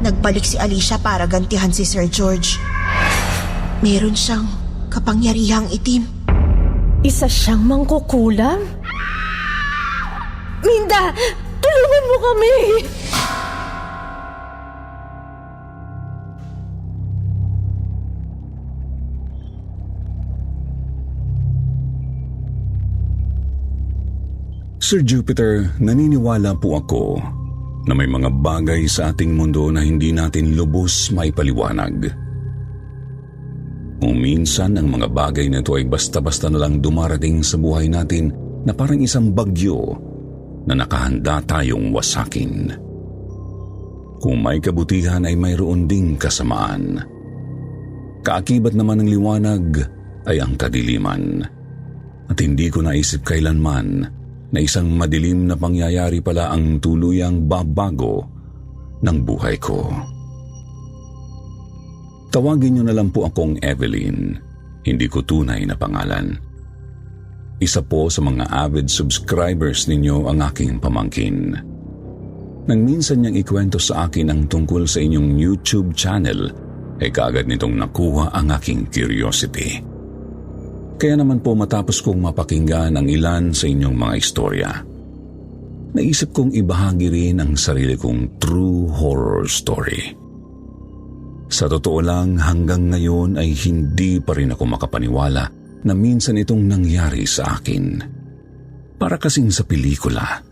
Nagbalik si Alicia para gantihan si Sir George. Meron siyang kapangyarihang itim. Isa siyang mangkukulam? Minda, tulungan mo kami! Sir Jupiter, naniniwala po ako na may mga bagay sa ating mundo na hindi natin lubos maipaliwanag. Kung minsan ang mga bagay na ito ay basta-basta na lang dumarating sa buhay natin na parang isang bagyo na nakahanda tayong wasakin. Kung may kabutihan ay mayroon ding kasamaan. Kaakibat naman ng liwanag ay ang kadiliman. At hindi ko naisip kailanman na isang madilim na pangyayari pala ang tuluyang babago ng buhay ko. Tawagin niyo na lang po akong Evelyn, hindi ko tunay na pangalan. Isa po sa mga avid subscribers ninyo ang aking pamangkin. Nang minsan niyang ikwento sa akin ang tungkol sa inyong YouTube channel, ay kaagad nitong nakuha ang aking curiosity. Kaya naman po matapos kong mapakinggan ang ilan sa inyong mga istorya, naisip kong ibahagi rin ang sarili kong true horror story. Sa totoo lang, hanggang ngayon ay hindi pa rin ako makapaniwala na minsan itong nangyari sa akin. Para kasing sa pelikula.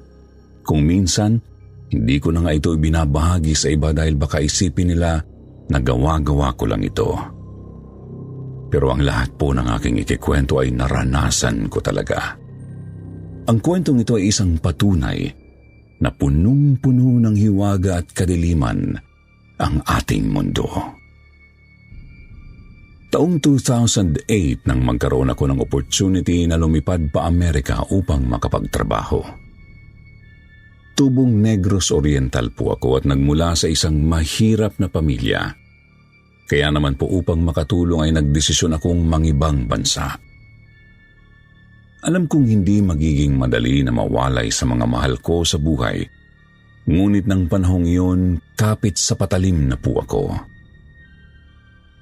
Kung minsan, hindi ko na nga ito ibinabahagi sa iba dahil baka isipin nila na gawa-gawa ko lang ito. Pero ang lahat po ng aking ikikwento ay naranasan ko talaga. Ang kwentong ito ay isang patunay na punong-puno ng hiwaga at kadiliman ang ating mundo. Taong 2008 nang magkaroon ako ng opportunity na lumipad pa Amerika upang makapagtrabaho. Tubong Negros Oriental po ako at nagmula sa isang mahirap na pamilya. Kaya naman po upang makatulong ay nagdesisyon akong mangibang bansa. Alam kong hindi magiging madali na mawalay sa mga mahal ko sa buhay, ngunit ng panahong iyon, kapit sa patalim na po ako.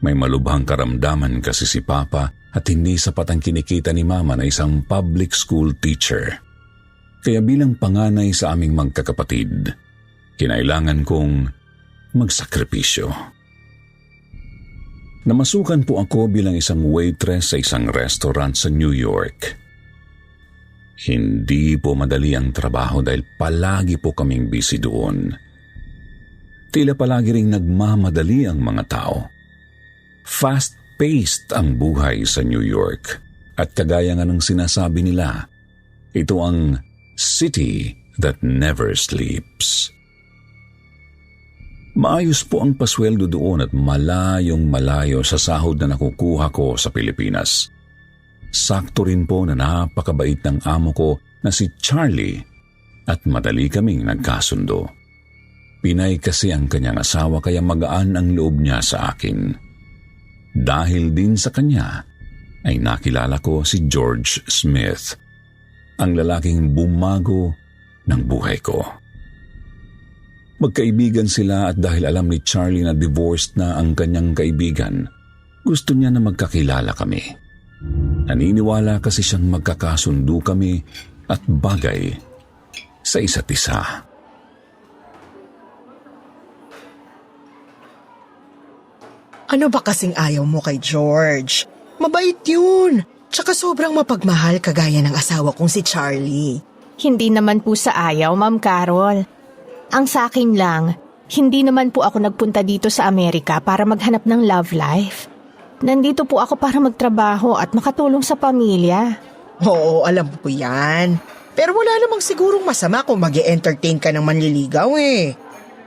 May malubhang karamdaman kasi si Papa at hindi sapat ang kinikita ni Mama na isang public school teacher. Kaya bilang panganay sa aming magkakapatid, kinailangan kong magsakripisyo. Namasukan po ako bilang isang waitress sa isang restaurant sa New York. Hindi po madali ang trabaho dahil palagi po kaming busy doon. Tila palagi ring nagmamadali ang mga tao. Fast-paced ang buhay sa New York at kagaya nga ng sinasabi nila, ito ang city that never sleeps. Maayos po ang pasweldo doon at malayong malayo sa sahod na nakukuha ko sa Pilipinas. Sakto rin po na napakabait ng amo ko na si Charlie at madali kaming nagkasundo. Pinay kasi ang kanyang asawa kaya magaan ang loob niya sa akin. Dahil din sa kanya ay nakilala ko si George Smith, ang lalaking bumago ng buhay ko. Magkaibigan sila at dahil alam ni Charlie na divorced na ang kanyang kaibigan, gusto niya na magkakilala kami. Naniniwala kasi siyang magkakasundo kami at bagay sa isa't isa. Ano ba kasing ayaw mo kay George? Mabait yun. Tsaka sobrang mapagmahal kagaya ng asawa kong si Charlie. Hindi naman po sa ayaw, Ma'am Carol. Ang sa akin lang, hindi naman po ako nagpunta dito sa Amerika para maghanap ng love life. Nandito po ako para magtrabaho at makatulong sa pamilya. Oo, alam ko yan. Pero wala namang sigurong masama kung mag-e-entertain ka ng manliligaw eh.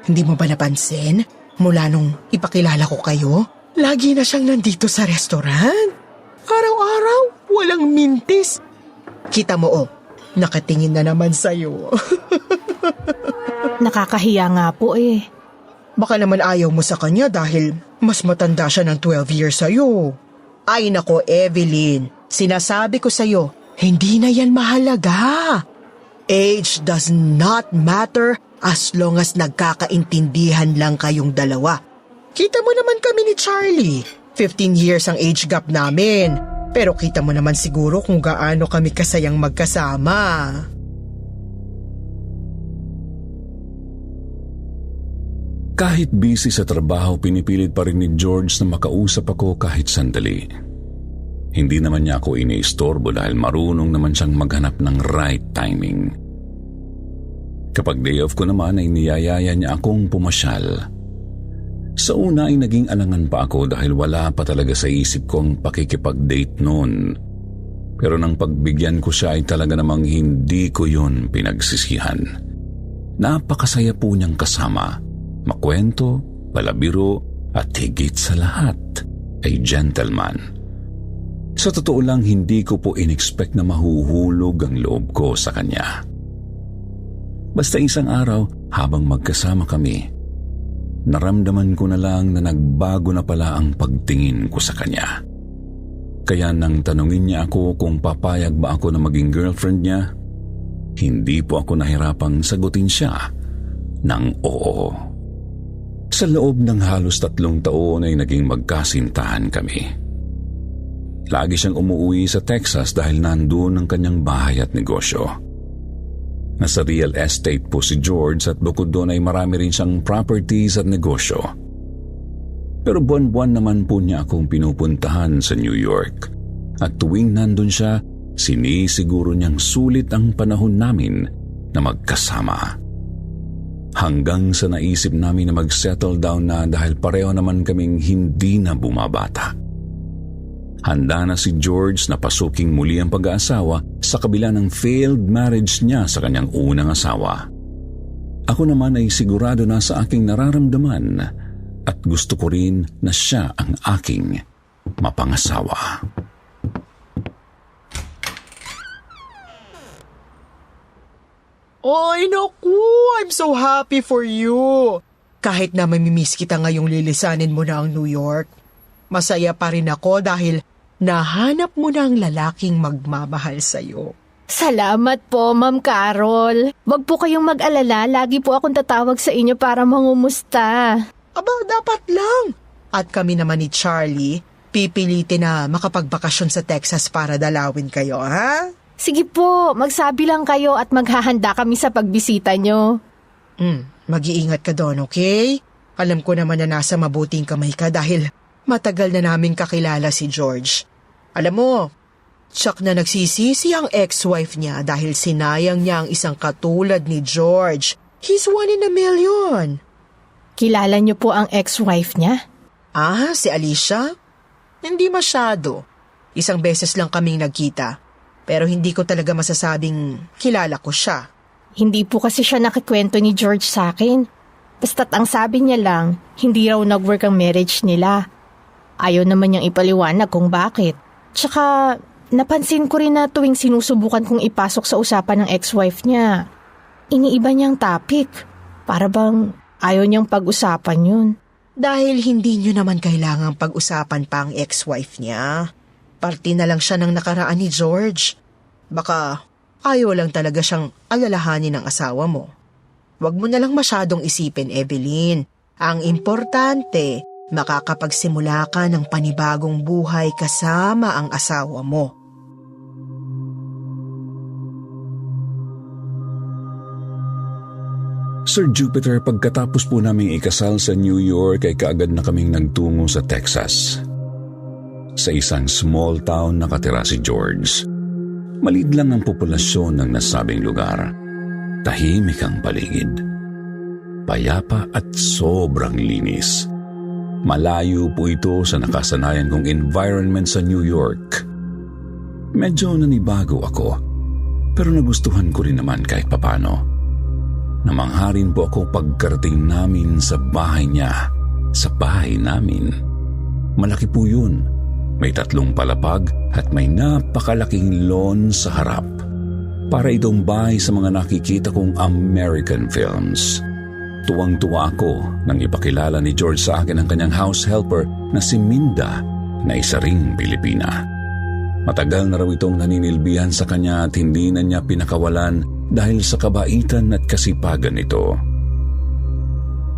Hindi mo ba napansin? Mula nung ipakilala ko kayo, lagi na siyang nandito sa restaurant. Araw-araw, walang mintis. Kita mo nakatingin na naman sa'yo. Nakakahiya nga po eh. Baka naman ayaw mo sa kanya dahil mas matanda siya ng 12 years sa'yo. Ay nako, Evelyn, sinasabi ko sa'yo, hindi na yan mahalaga. Age does not matter As long as nagkakaintindihan lang kayong dalawa. Kita mo naman kami ni Charlie. 15 years ang age gap namin. Pero kita mo naman siguro kung gaano kami kasayang magkasama. Kahit busy sa trabaho, pinipilit pa rin ni George na makausap ako kahit sandali. Hindi naman niya ako iniistorbo dahil marunong naman siyang maghanap ng right timing. Kapag day off ko naman ay niyayaya niya akong pumasyal. Sa una ay naging alangan pa ako dahil wala pa talaga sa isip ko ang pakikipag-date noon. Pero nang pagbigyan ko siya ay talaga namang hindi ko yun pinagsisihan. Napakasaya po niyang kasama. Makwento, palabiro, at higit sa lahat ay gentleman. Sa totoo lang, hindi ko po in-expect na mahuhulog ang loob ko sa kanya. Basta isang araw, habang magkasama kami, naramdaman ko na lang na nagbago na pala ang pagtingin ko sa kanya. Kaya nang tanungin niya ako kung papayag ba ako na maging girlfriend niya, hindi po ako nahirapang sagutin siya ng oo. Sa loob ng halos 3 taon ay naging magkasintahan kami. Lagi siyang umuwi sa Texas dahil nandun ang kanyang bahay at negosyo. Nasa real estate po si George at bukod doon ay marami rin siyang properties at negosyo. Pero buwan-buwan naman po niya akong pinupuntahan sa New York. At tuwing nandun siya, sinisiguro niyang sulit ang panahon namin na magkasama. Hanggang sa naisip namin na mag-settle down na dahil pareho naman kaming hindi na bumabata. Handa na si George na pasuking muli ang pag-aasawa sa kabila ng failed marriage niya sa kanyang unang asawa. Ako naman ay sigurado na sa aking nararamdaman at gusto ko rin na siya ang aking mapangasawa. Ay, naku! I'm so happy for you! Kahit na mamimiss kita ngayong lilisanin mo na ang New York, masaya pa rin ako dahil nahanap mo na ang lalaking magmamahal sa'yo. Salamat po, Ma'am Carol. Wag po kayong mag-alala, lagi po akong tatawag sa inyo para mangumusta. Aba, dapat lang! At kami naman ni Charlie, pipilitin na makapagbakasyon sa Texas para dalawin kayo, ha? Sige po, magsabi lang kayo at maghahanda kami sa pagbisita nyo. Mag-iingat ka doon, okay? Alam ko naman na nasa mabuting kamay ka dahil matagal na naming kakilala si George. Alam mo, tsak na nagsisisi ang ex-wife niya dahil sinayang niya ang isang katulad ni George. He's 1 in a million. Kilala niyo po ang ex-wife niya? Ah, si Alicia? Hindi masyado. Isang beses lang kaming nagkita. Pero hindi ko talaga masasabing kilala ko siya. Hindi po kasi siya nakikwento ni George sa akin. Basta't ang sabi niya lang, hindi raw nag-work ang marriage nila. Ayaw naman niyang ipaliwanag kung bakit. Tsaka, napansin ko rin na tuwing sinusubukan kong ipasok sa usapan ng ex-wife niya, iniiba niyang topic. Para bang ayaw niyang pag-usapan yun. Dahil hindi niyo naman kailangang pag-usapan pa ang ex-wife niya. Parte na lang siya ng nakaraan ni George. Baka ayaw lang talaga siyang alalahanin ng asawa mo. Huwag mo na lang masyadong isipin, Evelyn. Ang importante, makakapagsimula ka ng panibagong buhay kasama ang asawa mo. Sir Jupiter, pagkatapos po naming ikasal sa New York ay kaagad na kaming nagtungo sa Texas. Sa isang small town nakatira si George. Maliit lang ang populasyon ng nasabing lugar. Tahimik ang paligid. Payapa at sobrang linis. Malayo po ito sa nakasanayan kong environment sa New York. Medyo nanibago ako, pero nagustuhan ko rin naman kahit papano. Namangharin po ako pagkarating namin sa bahay niya, sa bahay namin. Malaki po yun. May 3 palapag at may napakalaking lawn sa harap. Para itong bahay sa mga nakikita kong American films. Tuwang-tuwa ako nang ipakilala ni George sa akin ang kanyang house helper na si Minda na isa ring Pilipina. Matagal na raw itong naninilbihan sa kanya at hindi na niya pinakawalan dahil sa kabaitan at kasipagan nito.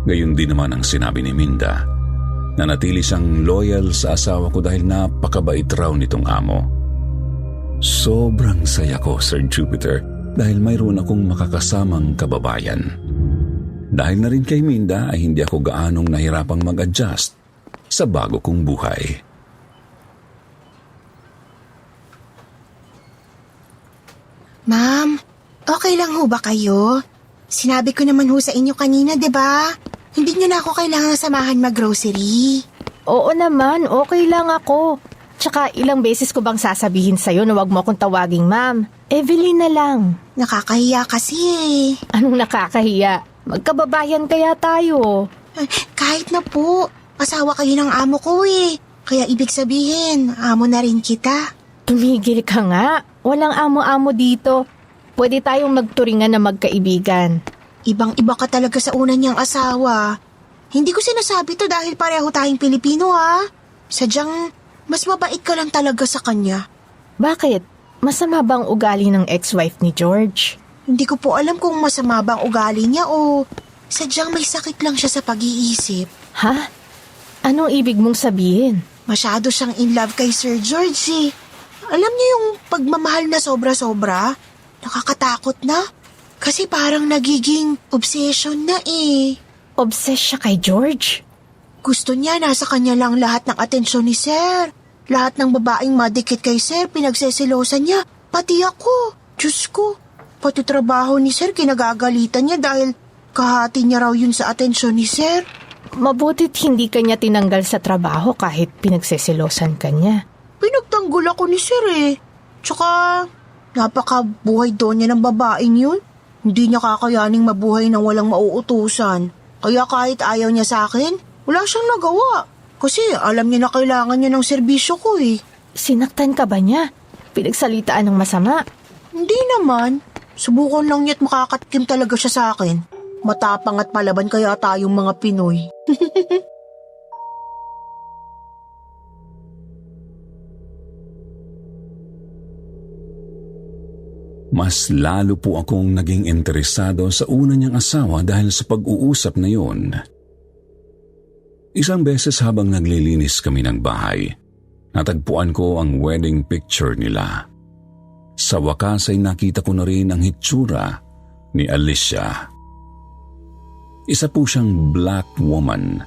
Gayon din naman ang sinabi ni Minda, na natili siyang loyal sa asawa ko dahil napakabait raw nitong amo. Sobrang saya ko, Sir Jupiter, dahil mayroon akong makakasamang kababayan. Dahil na rin kay Minda ay hindi ako gaanong nahirapang mag-adjust sa bago kong buhay. Ma'am, okay lang ho ba kayo? Sinabi ko naman ho sa inyo kanina, 'di ba? Hindi niyo na ako kailangan samahan mag-grocery. Oo naman, okay lang ako. Tsaka ilang beses ko bang sasabihin sa'yo na wag mo akong tawaging ma'am? Evelyn na lang. Nakakahiya kasi eh. Anong nakakahiya? Magkababayan kaya tayo. Kahit na po, asawa kayo ng amo ko eh. Kaya ibig sabihin, amo na rin kita. Tumigil ka nga. Walang amo-amo dito. Pwede tayong magturingan na magkaibigan. Ibang-iba ka talaga sa una niyang asawa. Hindi ko sinasabi to dahil pareho tayong Pilipino ha. Sadyang mas mabait ka lang talaga sa kanya. Bakit? Masama bang ugali ng ex-wife ni George? Hindi ko po alam kung masama bang ugali niya o sadyang may sakit lang siya sa pag-iisip. Ha? Anong ibig mong sabihin? Masyado siyang in love kay Sir George eh. Alam niyo yung pagmamahal na sobra-sobra? Nakakatakot na. Kasi parang nagiging obsession na eh. Obsessed siya kay George? Gusto niya nasa kanya lang lahat ng atensyon ni Sir. Lahat ng babaeng madikit kay Sir, pinagsesilosan niya. Pati ako. Diyos ko. Pati trabaho ni Sir, kinagagalitan niya dahil kahati niya raw yun sa atensyon ni Sir. Mabutit hindi kanya tinanggal sa trabaho kahit pinagsesilosan kanya. Pinagtanggol ako ni Sir eh. Tsaka, napakabuhay doon niya ng babaeng yun. Hindi niya kakayaning mabuhay nang walang mauutusan. Kaya kahit ayaw niya sa akin, wala siyang nagawa. Kasi alam niya na kailangan niya ng serbisyo ko eh. Sinaktan ka ba niya? Pinagsalitaan ng masama? Hindi naman. Subukan lang niya't makakatikim talaga siya sa akin. Matapang at palaban kaya tayong mga Pinoy. Mas lalo po akong naging interesado sa una niyang asawa dahil sa pag-uusap na yun. Isang beses habang naglilinis kami ng bahay, natagpuan ko ang wedding picture nila. Sa wakas ay nakita ko na rin ang hitsura ni Alicia. Isa po siyang black woman,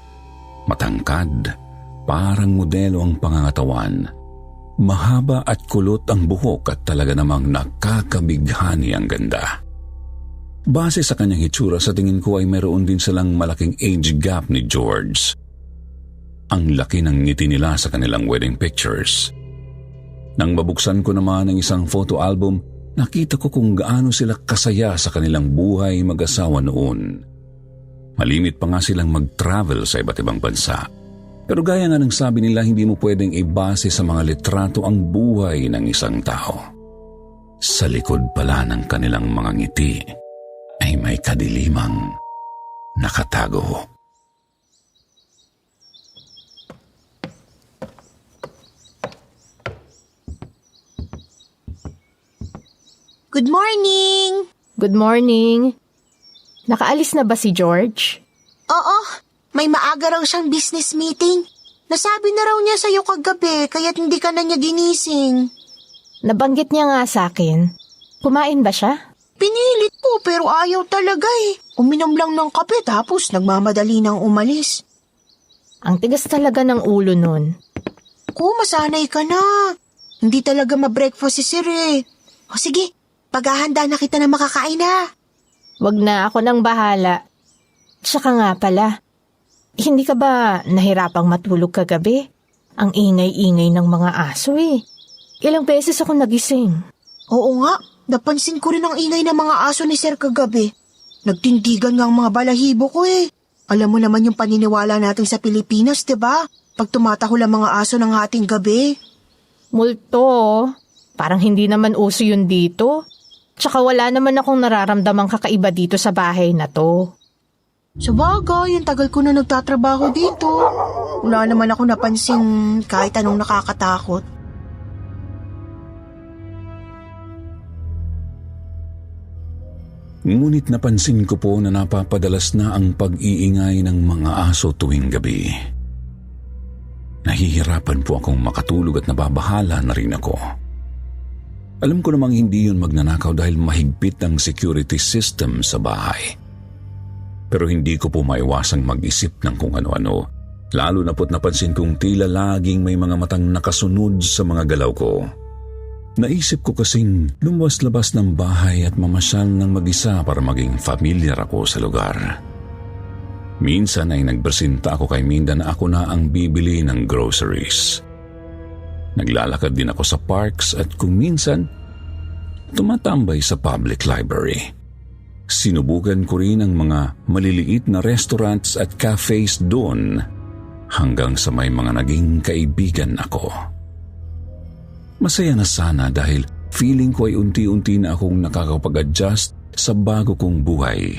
matangkad, parang modelo ang pangangatawan. Mahaba at kulot ang buhok at talaga namang nakakabighani ang ganda. Base sa kanyang hitsura, sa tingin ko ay mayroon din silang malaking age gap ni George. Ang laki ng ngiti nila sa kanilang wedding pictures. Nang mabuksan ko naman ang isang photo album, nakita ko kung gaano sila kasaya sa kanilang buhay mag-asawa noon. Malimit pa nga silang mag-travel sa iba't ibang bansa. Pero gaya nga ng sabi nila, hindi mo pwedeng ibase sa mga litrato ang buhay ng isang tao. Sa likod pala ng kanilang mga ngiti ay may kadilimang nakatago. Good morning! Good morning. Nakaalis na ba si George? Oo, may maaga raw siyang business meeting. Nasabi na raw niya sa'yo kagabi kaya't hindi ka na niya ginising. Nabanggit niya nga sa akin. Kumain ba siya? Pinilit ko pero ayaw talaga eh. Uminom lang ng kape tapos nagmamadali nang umalis. Ang tigas talaga ng ulo nun. Ko, masanay ka na. Hindi talaga ma-breakfast si Sir eh. O sige, paghahanda na kita na makakain na. Wag na, ako nang bahala. Tsaka nga pala, hindi ka ba nahirapang matulog kagabi? Ang ingay-ingay ng mga aso eh. Ilang beses ako nagising. Oo nga, napansin ko rin ang ingay ng mga aso ni Sir kagabi. Nagtindigan nga ang mga balahibo ko eh. Alam mo naman yung paniniwala natin sa Pilipinas, diba? Pag tumatahol ang mga aso ng hating gabi. Multo, parang hindi naman uso yun dito. Tsaka wala naman akong nararamdamang kakaiba dito sa bahay na to. Sabagay, yung tagal ko na nagtatrabaho dito. Wala naman ako napansin kahit anong nakakatakot. Ngunit napansin ko po na napapadalas na ang pag-iingay ng mga aso tuwing gabi. Nahihirapan po akong makatulog at nababahala na rin ako. Alam ko namang hindi yun magnanakaw dahil mahigpit ang security system sa bahay. Pero hindi ko po maiwasang mag-isip ng kung ano-ano, lalo na po't napansin kong tila laging may mga matang nakasunod sa mga galaw ko. Naisip ko kasing lumabas-labas ng bahay at mamasyal ng mag-isa para maging familiar ako sa lugar. Minsan ay nagpresinta ako kay Minda na ako na ang bibili ng groceries. Naglalakad din ako sa parks at kung minsan, tumatambay sa public library. Sinubukan ko rin ang mga maliliit na restaurants at cafes doon hanggang sa may mga naging kaibigan ako. Masaya na sana dahil feeling ko ay unti-unti na akong nakakapag-adjust sa bago kong buhay.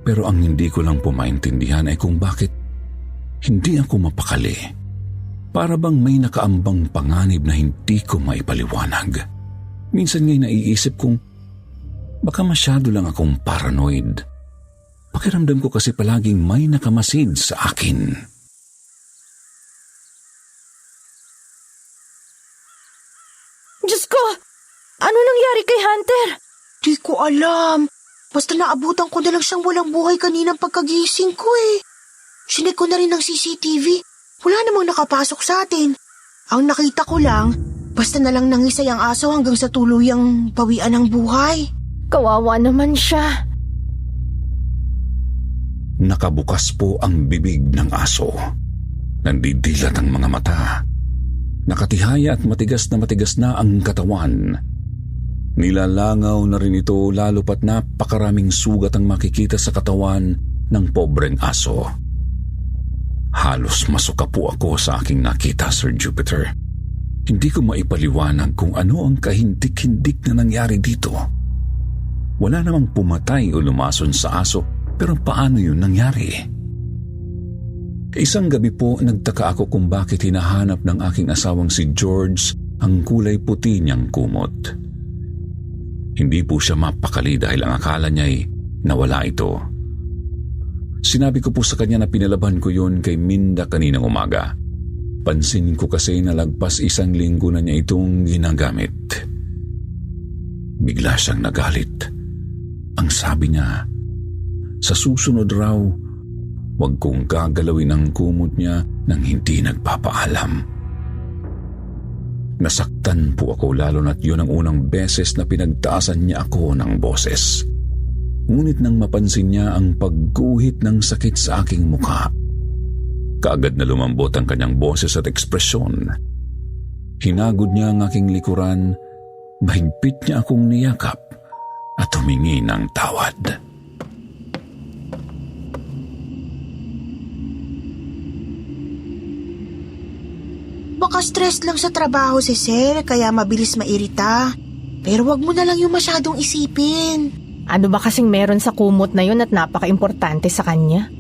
Pero ang hindi ko lang po maintindihan ay kung bakit hindi ako mapakali. Para bang may nakaambang panganib na hindi ko maipaliwanag. Minsan nga'y naiisip kong baka masyado lang akong paranoid. Pakiramdam ko kasi palaging may nakamasid sa akin. Diyos ko! Ano nangyari kay Hunter? Di ko alam. Basta naabutan ko na lang siyang walang buhay kaninang pagkagising ko eh. Sinek ko na rin ng CCTV. Wala namang nakapasok sa atin. Ang nakita ko lang, basta na lang nangisay ang aso hanggang sa tuluyang bawian ng buhay. Kawawa naman siya. Nakabukas po ang bibig ng aso. Nandidilat ang mga mata. Nakatihaya at matigas na ang katawan. Nilalangaw na rin ito lalo pat napakaraming sugat ang makikita sa katawan ng pobreng aso. Halos masuka po ako sa aking nakita, Sir Jupiter. Hindi ko maipaliwanag kung ano ang kahindik-hindik na nangyari dito. Wala namang pumatay o lumason sa aso, pero paano yun nangyari? Isang gabi po, nagtaka ako kung bakit hinahanap ng aking asawang si George ang kulay puti niyang kumot. Hindi po siya mapakali dahil ang akala niya'y nawala ito. Sinabi ko po sa kanya na pinalaban ko yun kay Minda kaninang umaga. Pansin ko kasi na lagpas 1 linggo na niya itong ginagamit. Bigla siyang nagalit. Ang sabi niya, sa susunod raw, huwag kong gagalawin ang kumot niya nang hindi nagpapaalam. Nasaktan po ako lalo na't yun ang unang beses na pinagtaasan niya ako ng boses. Ngunit nang mapansin niya ang pagguhit ng sakit sa aking mukha, kaagad na lumambot ang kanyang boses at ekspresyon. Hinagod niya ang aking likuran, mahigpit niya akong niyakap at humingi ng tawad. Baka stress lang sa trabaho si Sir, kaya mabilis mairita. Pero wag mo na lang yung masyadong isipin. Ano ba kasing meron sa kumot na yun at napaka-importante sa kanya?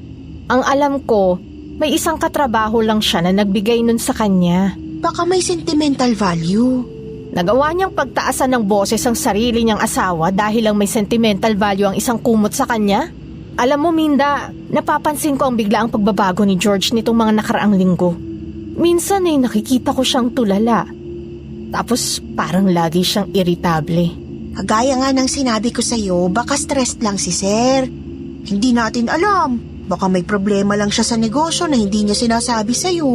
Ang alam ko, may isang katrabaho lang siya na nagbigay nun sa kanya. Baka may sentimental value. Nagawa niyang pagtaasan ng boses ang sarili niyang asawa dahil lang may sentimental value ang isang kumot sa kanya? Alam mo, Minda, napapansin ko ang biglaang pagbabago ni George nitong mga nakaraang linggo. Minsan ay nakikita ko siyang tulala. Tapos parang lagi siyang iritable. Kagaya nga ng sinabi ko sa'yo, baka stressed lang si Sir. Hindi natin alam. Baka may problema lang siya sa negosyo na hindi niya sinasabi sa'yo.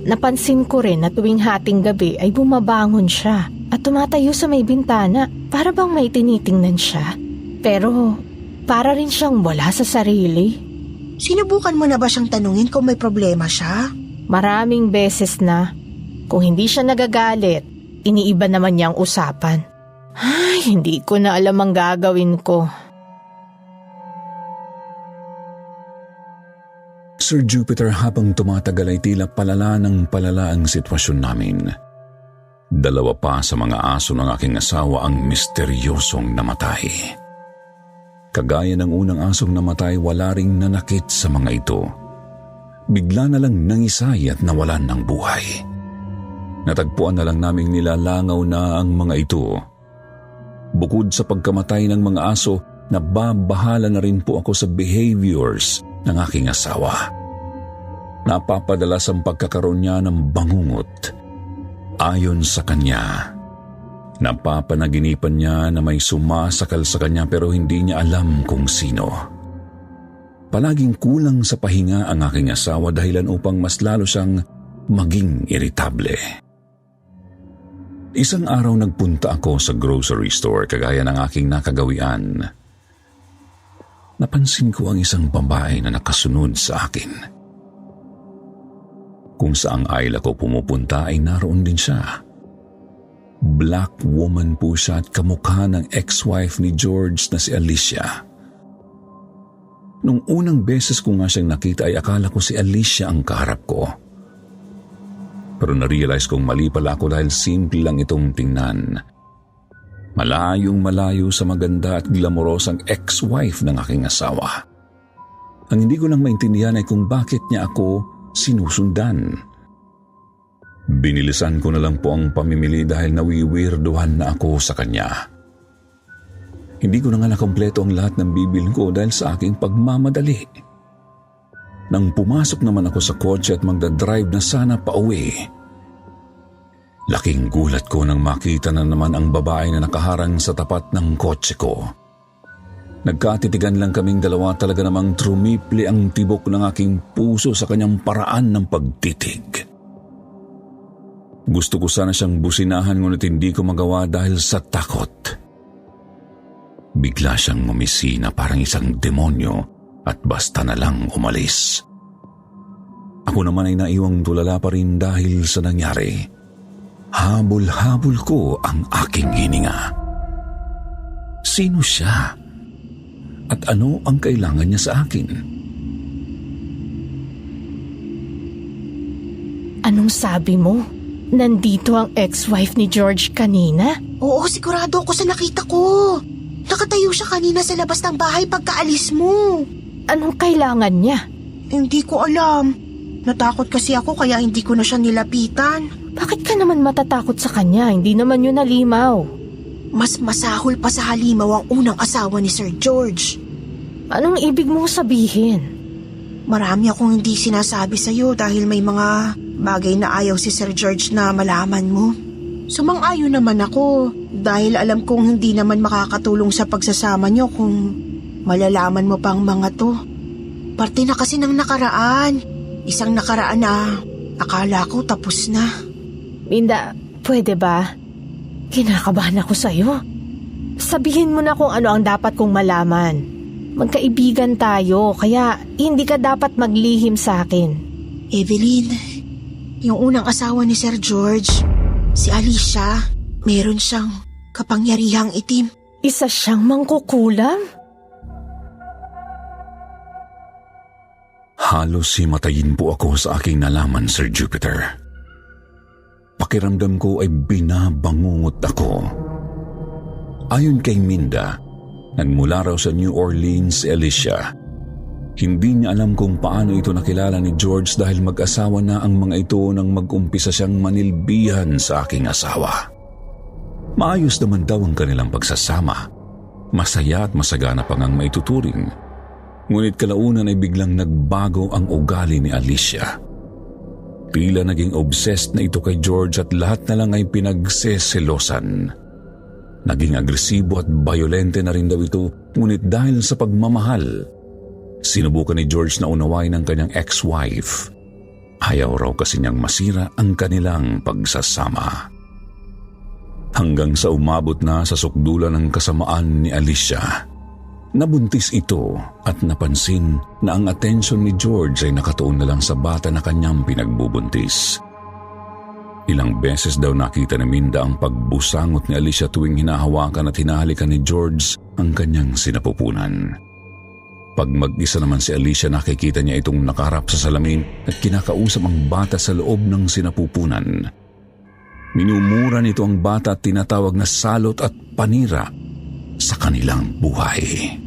Napansin ko rin na tuwing hating gabi ay bumabangon siya at tumatayo sa may bintana para bang may tinitingnan siya. Pero para rin siyang wala sa sarili. Sinubukan mo na ba siyang tanungin kung may problema siya? Maraming beses na. Kung hindi siya nagagalit, iniiba naman niya ang usapan. Ay, hindi ko na alam ang gagawin ko. Sir Jupiter, habang tumatagal ay tila palala ng palala ang sitwasyon namin. 2 pa sa mga aso ng aking asawa ang misteryosong namatay. Kagaya ng unang asong namatay, wala ring nanakit sa mga ito. Bigla na lang nangisay at nawalan ng buhay. Natagpuan na lang naming nilalangaw na ang mga ito. Bukod sa pagkamatay ng mga aso, nababahala na rin po ako sa behaviors ng aking asawa. Napapadalas ang pagkakaroon niya ng bangungot. Ayon sa kanya, napapanaginipan niya na may sumasakal sa kanya pero hindi niya alam kung sino. Palaging kulang sa pahinga ang aking asawa dahilan upang mas lalo siyang maging iritable. Isang araw nagpunta ako sa grocery store kagaya ng aking nakagawian. Napansin ko ang isang babae na nakasunod sa akin. Kung saang aisle ako pumupunta ay naroon din siya. Black woman po siya at kamukha ng ex-wife ni George na si Alicia. Nung unang beses ko nga siyang nakita ay akala ko si Alicia ang kaharap ko. Pero na-realize kong mali pala ako dahil simple lang itong tingnan. Malayong malayo sa maganda at glamorosang ex-wife ng aking asawa. Ang hindi ko lang maintindihan ay kung bakit niya ako sinusundan. Binilisan ko na lang po ang pamimili dahil nawiwirduhan na ako sa kanya. Hindi ko na nga nakompleto ang lahat ng bibilin ko dahil sa aking pagmamadali. Nang pumasok naman ako sa kotse at magdadrive na sana pauwi, laking gulat ko nang makita na naman ang babae na nakaharang sa tapat ng kotse ko. Nagkatitigan lang kaming dalawa, talaga namang trumipli ang tibok ng aking puso sa kanyang paraan ng pagtitig. Gusto ko sana siyang businahan ngunit hindi ko magawa dahil sa takot. Bigla siyang ngumisina parang isang demonyo at basta na lang umalis. Ako naman ay naiwang tulala pa rin dahil sa nangyari. Habol-habol ko ang aking hininga. Sino siya? At ano ang kailangan niya sa akin? Anong sabi mo? Nandito ang ex-wife ni George kanina? Oo, sigurado ako sa nakita ko. Nakatayo siya kanina sa labas ng bahay pagkaalis mo. Anong kailangan niya? Hindi ko alam. Natakot kasi ako kaya hindi ko na siya nilapitan. Bakit ka naman matatakot sa kanya? Hindi naman yun nalimaw. Mas masahol pa sa halimaw ang unang asawa ni Sir George. Anong ibig mong sabihin? Marami akong hindi sinasabi sa'yo dahil may mga bagay na ayaw si Sir George na malaman mo. Sumang-ayon naman ako dahil alam kong hindi naman makakatulong sa pagsasama niyo kung malalaman mo pang mga to. Parte na kasi ng nakaraan. Isang nakaraan na akala ko tapos na. Minda, pwede ba? Kinakabahan ako sa'yo. Sabihin mo na kung ano ang dapat kong malaman. Magkaibigan tayo, kaya hindi ka dapat maglihim sa akin. Evelyn, yung unang asawa ni Sir George, si Alicia, meron siyang kapangyarihang itim. Isa siyang mangkukulam? Halos himatayin po ako sa aking nalaman, Sir Jupiter. Pakiramdam ko ay binabangungot ako. Ayon kay Minda, nagmula raw sa New Orleans si Alicia. Hindi niya alam kung paano ito nakilala ni George dahil mag-asawa na ang mga ito nang mag-umpisa siyang manilbihan sa aking asawa. Maayos naman daw ang kanilang pagsasama. Masaya at masagana pang ang maituturing. Ngunit kalaunan ay biglang nagbago ang ugali ni Alicia. Tila naging obsessed na ito kay George at lahat na lang ay pinagseselosan. Naging agresibo at bayolente na rin daw ito, ngunit dahil sa pagmamahal, sinubukan ni George na unawain ang kanyang ex-wife. Ayaw raw kasi niyang masira ang kanilang pagsasama. Hanggang sa umabot na sa sukdulan ng kasamaan ni Alicia. Nabuntis ito at napansin na ang atensyon ni George ay nakatuon na lang sa bata na kanyang pinagbubuntis. Ilang beses daw nakita ni Minda ang pagbusangot ni Alicia tuwing hinahawakan at hinahalikan ni George ang kanyang sinapupunan. Pag mag-isa naman si Alicia, nakikita niya itong nakaharap sa salamin at kinakausap ang bata sa loob ng sinapupunan. Minumura nito ang bata at tinatawag na salot at panira sa kanilang buhay.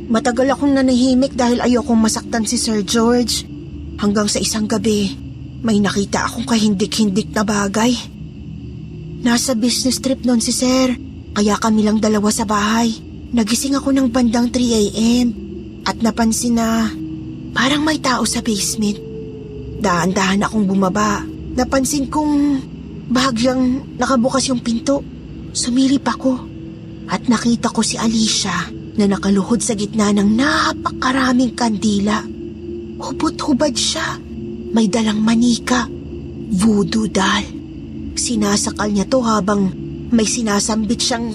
Matagal akong nanahimik dahil ayokong masaktan si Sir George. Hanggang sa isang gabi, may nakita akong kahindik-hindik na bagay. Nasa business trip noon si Sir. Kaya kami lang dalawa sa bahay. Nagising ako ng bandang 3 a.m. at napansin na parang may tao sa basement. Dahan-dahan akong bumaba. Napansin kong bahagyang nakabukas yung pinto. Sumilip ako at nakita ko si Alicia na nakaluhod sa gitna ng napakaraming kandila. Hubot-hubad siya. May dalang manika. Voodoo doll. Sinasakal niya to habang may sinasambit siyang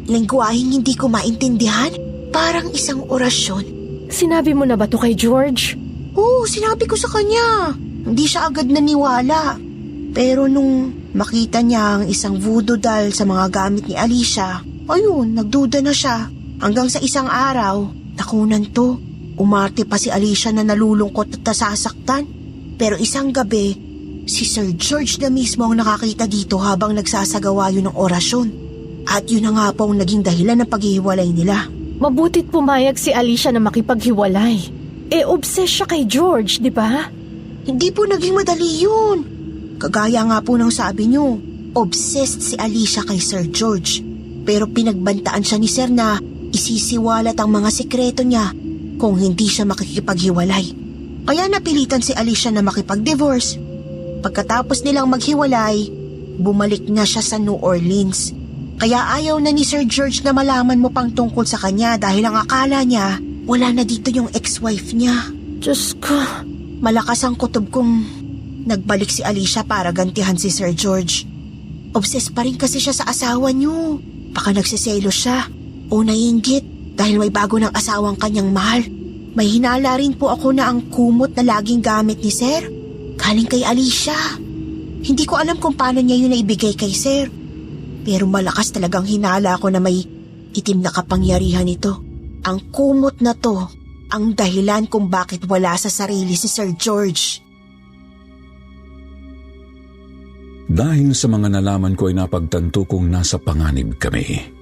lengguaheng hindi ko maintindihan. Parang isang orasyon. Sinabi mo na ba to kay George? Oo, sinabi ko sa kanya. Hindi siya agad naniwala. Pero nung makita niya ang isang voodoo doll sa mga gamit ni Alicia, ayun, nagduda na siya. Hanggang sa isang araw, nakunan to. Umarte pa si Alicia na nalulungkot at nasasaktan. Pero isang gabi, si Sir George na mismo ang nakakita dito habang nagsasagawa yun ng orasyon. At yun na nga po ang naging dahilan ng paghihiwalay nila. Mabutit pumayag si Alicia na makipaghiwalay. Obsessed siya kay George, di ba? Hindi po naging madali yun. Kagaya nga po ng sabi niyo, obsessed si Alicia kay Sir George. Pero pinagbantaan siya ni Sir na isisiwalat ang mga sikreto niya kung hindi siya makikipaghiwalay. Kaya napilitan si Alicia na makipag-divorce. Pagkatapos nilang maghiwalay, bumalik na siya sa New Orleans. Kaya ayaw na ni Sir George na malaman mo pang tungkol sa kanya dahil ang akala niya wala na dito yung ex-wife niya. Diyos ko. Malakas ang kutob kong nagbalik si Alicia para gantihan si Sir George. Obsessed pa rin kasi siya sa asawa niyo. Baka nagsiselos siya o naiinggit dahil may bago ng asawang kanyang mahal. May hinala rin po ako na ang kumot na laging gamit ni Sir galing kay Alicia. Hindi ko alam kung paano niya yun naibigay kay Sir. Pero malakas talagang hinala ko na may itim na kapangyarihan ito. Ang kumot na to ang dahilan kung bakit wala sa sarili si Sir George. Dahil sa mga nalaman ko ay napagtanto kong nasa panganib kami.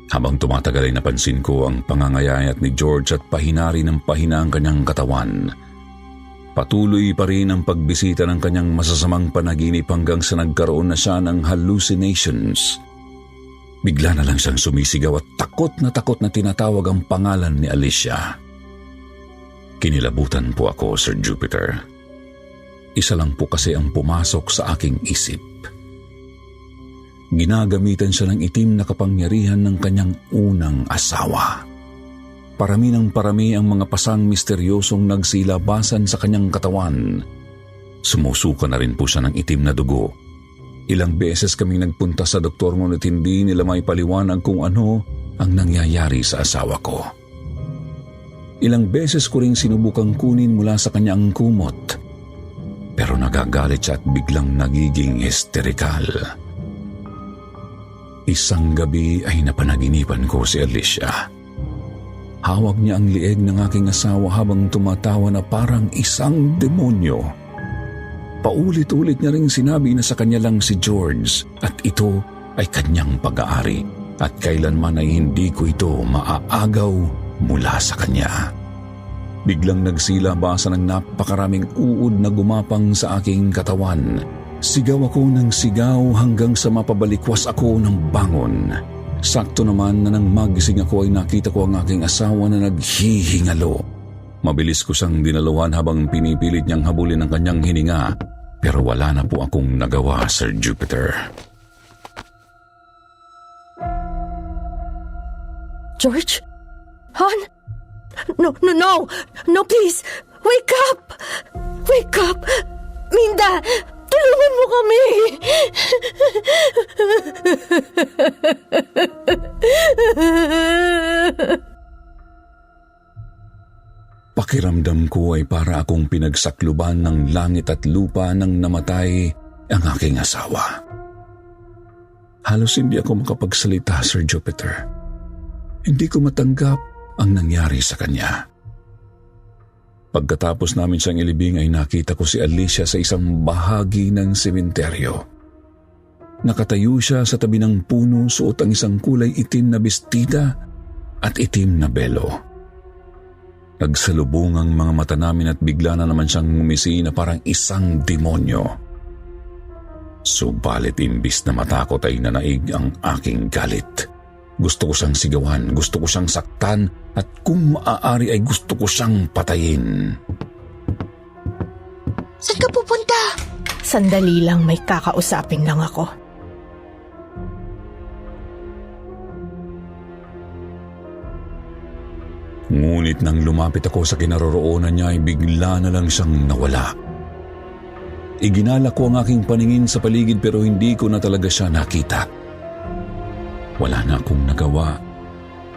Habang tumatagal ay napansin ko ang pangangayayat ni George at pahinari ng pahina ang kanyang katawan. Patuloy pa rin ang pagbisita ng kanyang masasamang panaginip hanggang sa nagkaroon na siya ng hallucinations. Bigla na lang siyang sumisigaw at takot na tinatawag ang pangalan ni Alicia. Kinilabutan po ako, Sir Jupiter. Isa lang po kasi ang pumasok sa aking isip. Ginagamitan siya ng itim na kapangyarihan ng kanyang unang asawa. Parami ng parami ang mga pasang misteryosong nagsilabasan sa kanyang katawan. Sumusuka na rin po siya ng itim na dugo. Ilang beses kaming nagpunta sa doktor ngunit hindi nila may paliwanag kung ano ang nangyayari sa asawa ko. Ilang beses ko rin sinubukang kunin mula sa kanya ang kumot. Pero nagagalit siya at biglang nagiging hysterikal. Isang gabi ay napanaginipan ko si Alicia. Hawak niya ang lieg ng aking asawa habang tumatawa na parang isang demonyo. Paulit-ulit niya ring sinabi na sa kanya lang si George at ito ay kanyang pag-aari at kailanman ay hindi ko ito maaagaw mula sa kanya. Biglang nagsilabasa ng napakaraming uod na gumapang sa aking katawan. Sigaw ako ng sigaw hanggang sa mapabalikwas ako ng bangon. Sakto naman na nang magising ako ay nakita ko ang aking asawa na naghihingalo. Mabilis ko siyang dinaluhan habang pinipilit niyang habulin ang kanyang hininga. Pero wala na po akong nagawa, Sir Jupiter. George? Hon? No, please! Wake up! Wake up! Minda! Tulungan mo kami! Pakiramdam ko ay para akong pinagsakluban ng langit at lupa nang namatay ang aking asawa. Halos hindi ako makapagsalita, Sir Jupiter. Hindi ko matanggap ang nangyari sa kanya. Pagkatapos namin siyang ilibing ay nakita ko si Alicia sa isang bahagi ng sementeryo. Nakatayo siya sa tabi ng puno, suot ang isang kulay itim na bestida at itim na belo. Nagsalubong ang mga mata namin at bigla na naman siyang ngumisi na parang isang demonyo. Subalit imbis na matakot ay nanaig ang aking galit. Gusto ko siyang sigawan, gusto ko siyang saktan, at kung maaari ay gusto ko siyang patayin. Saan ka pupunta? Sandali lang, may kakausapin lang ako. Ngunit nang lumapit ako sa kinaroroonan niya ay bigla na lang siyang nawala. Iginala ko ang aking paningin sa paligid pero hindi ko na talaga siya nakita. Wala na akong nagawa,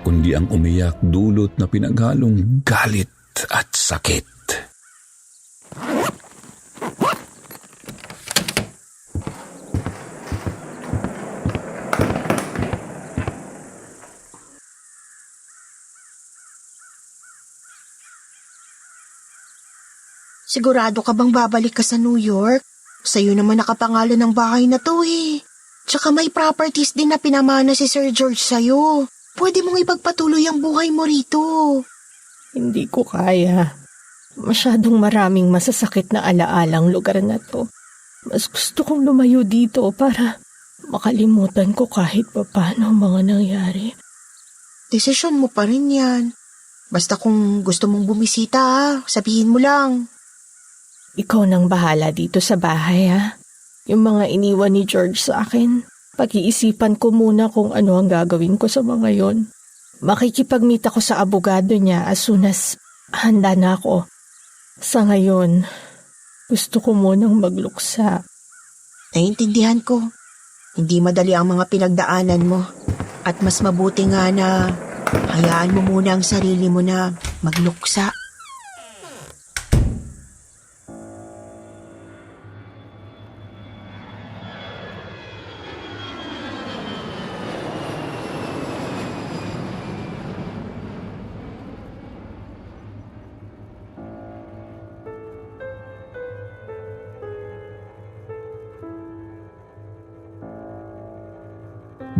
kundi ang umiyak dulot na pinaghalong galit at sakit. Sigurado ka bang babalik ka sa New York? Sa'yo naman nakapangalan ng bahay na to eh. Tsaka may properties din na pinamana si Sir George sa'yo. Pwede mong ipagpatuloy ang buhay mo rito. Hindi ko kaya. Masyadong maraming masasakit na alaalang lugar na to. Mas gusto kong lumayo dito para makalimutan ko kahit paano ang mga nangyari. Desisyon mo pa rin yan. Basta kung gusto mong bumisita, sabihin mo lang. Ikaw nang bahala dito sa bahay, ha? Yung mga iniwan ni George sa akin, pag-iisipan ko muna kung ano ang gagawin ko sa mga yon. Makikipag-meet ako sa abogado niya as soon as handa na ako. Sa ngayon, gusto ko munang magluksa. Naiintindihan ko. Hindi madali ang mga pinagdaanan mo. At mas mabuti nga na hayaan mo muna ang sarili mo na magluksa.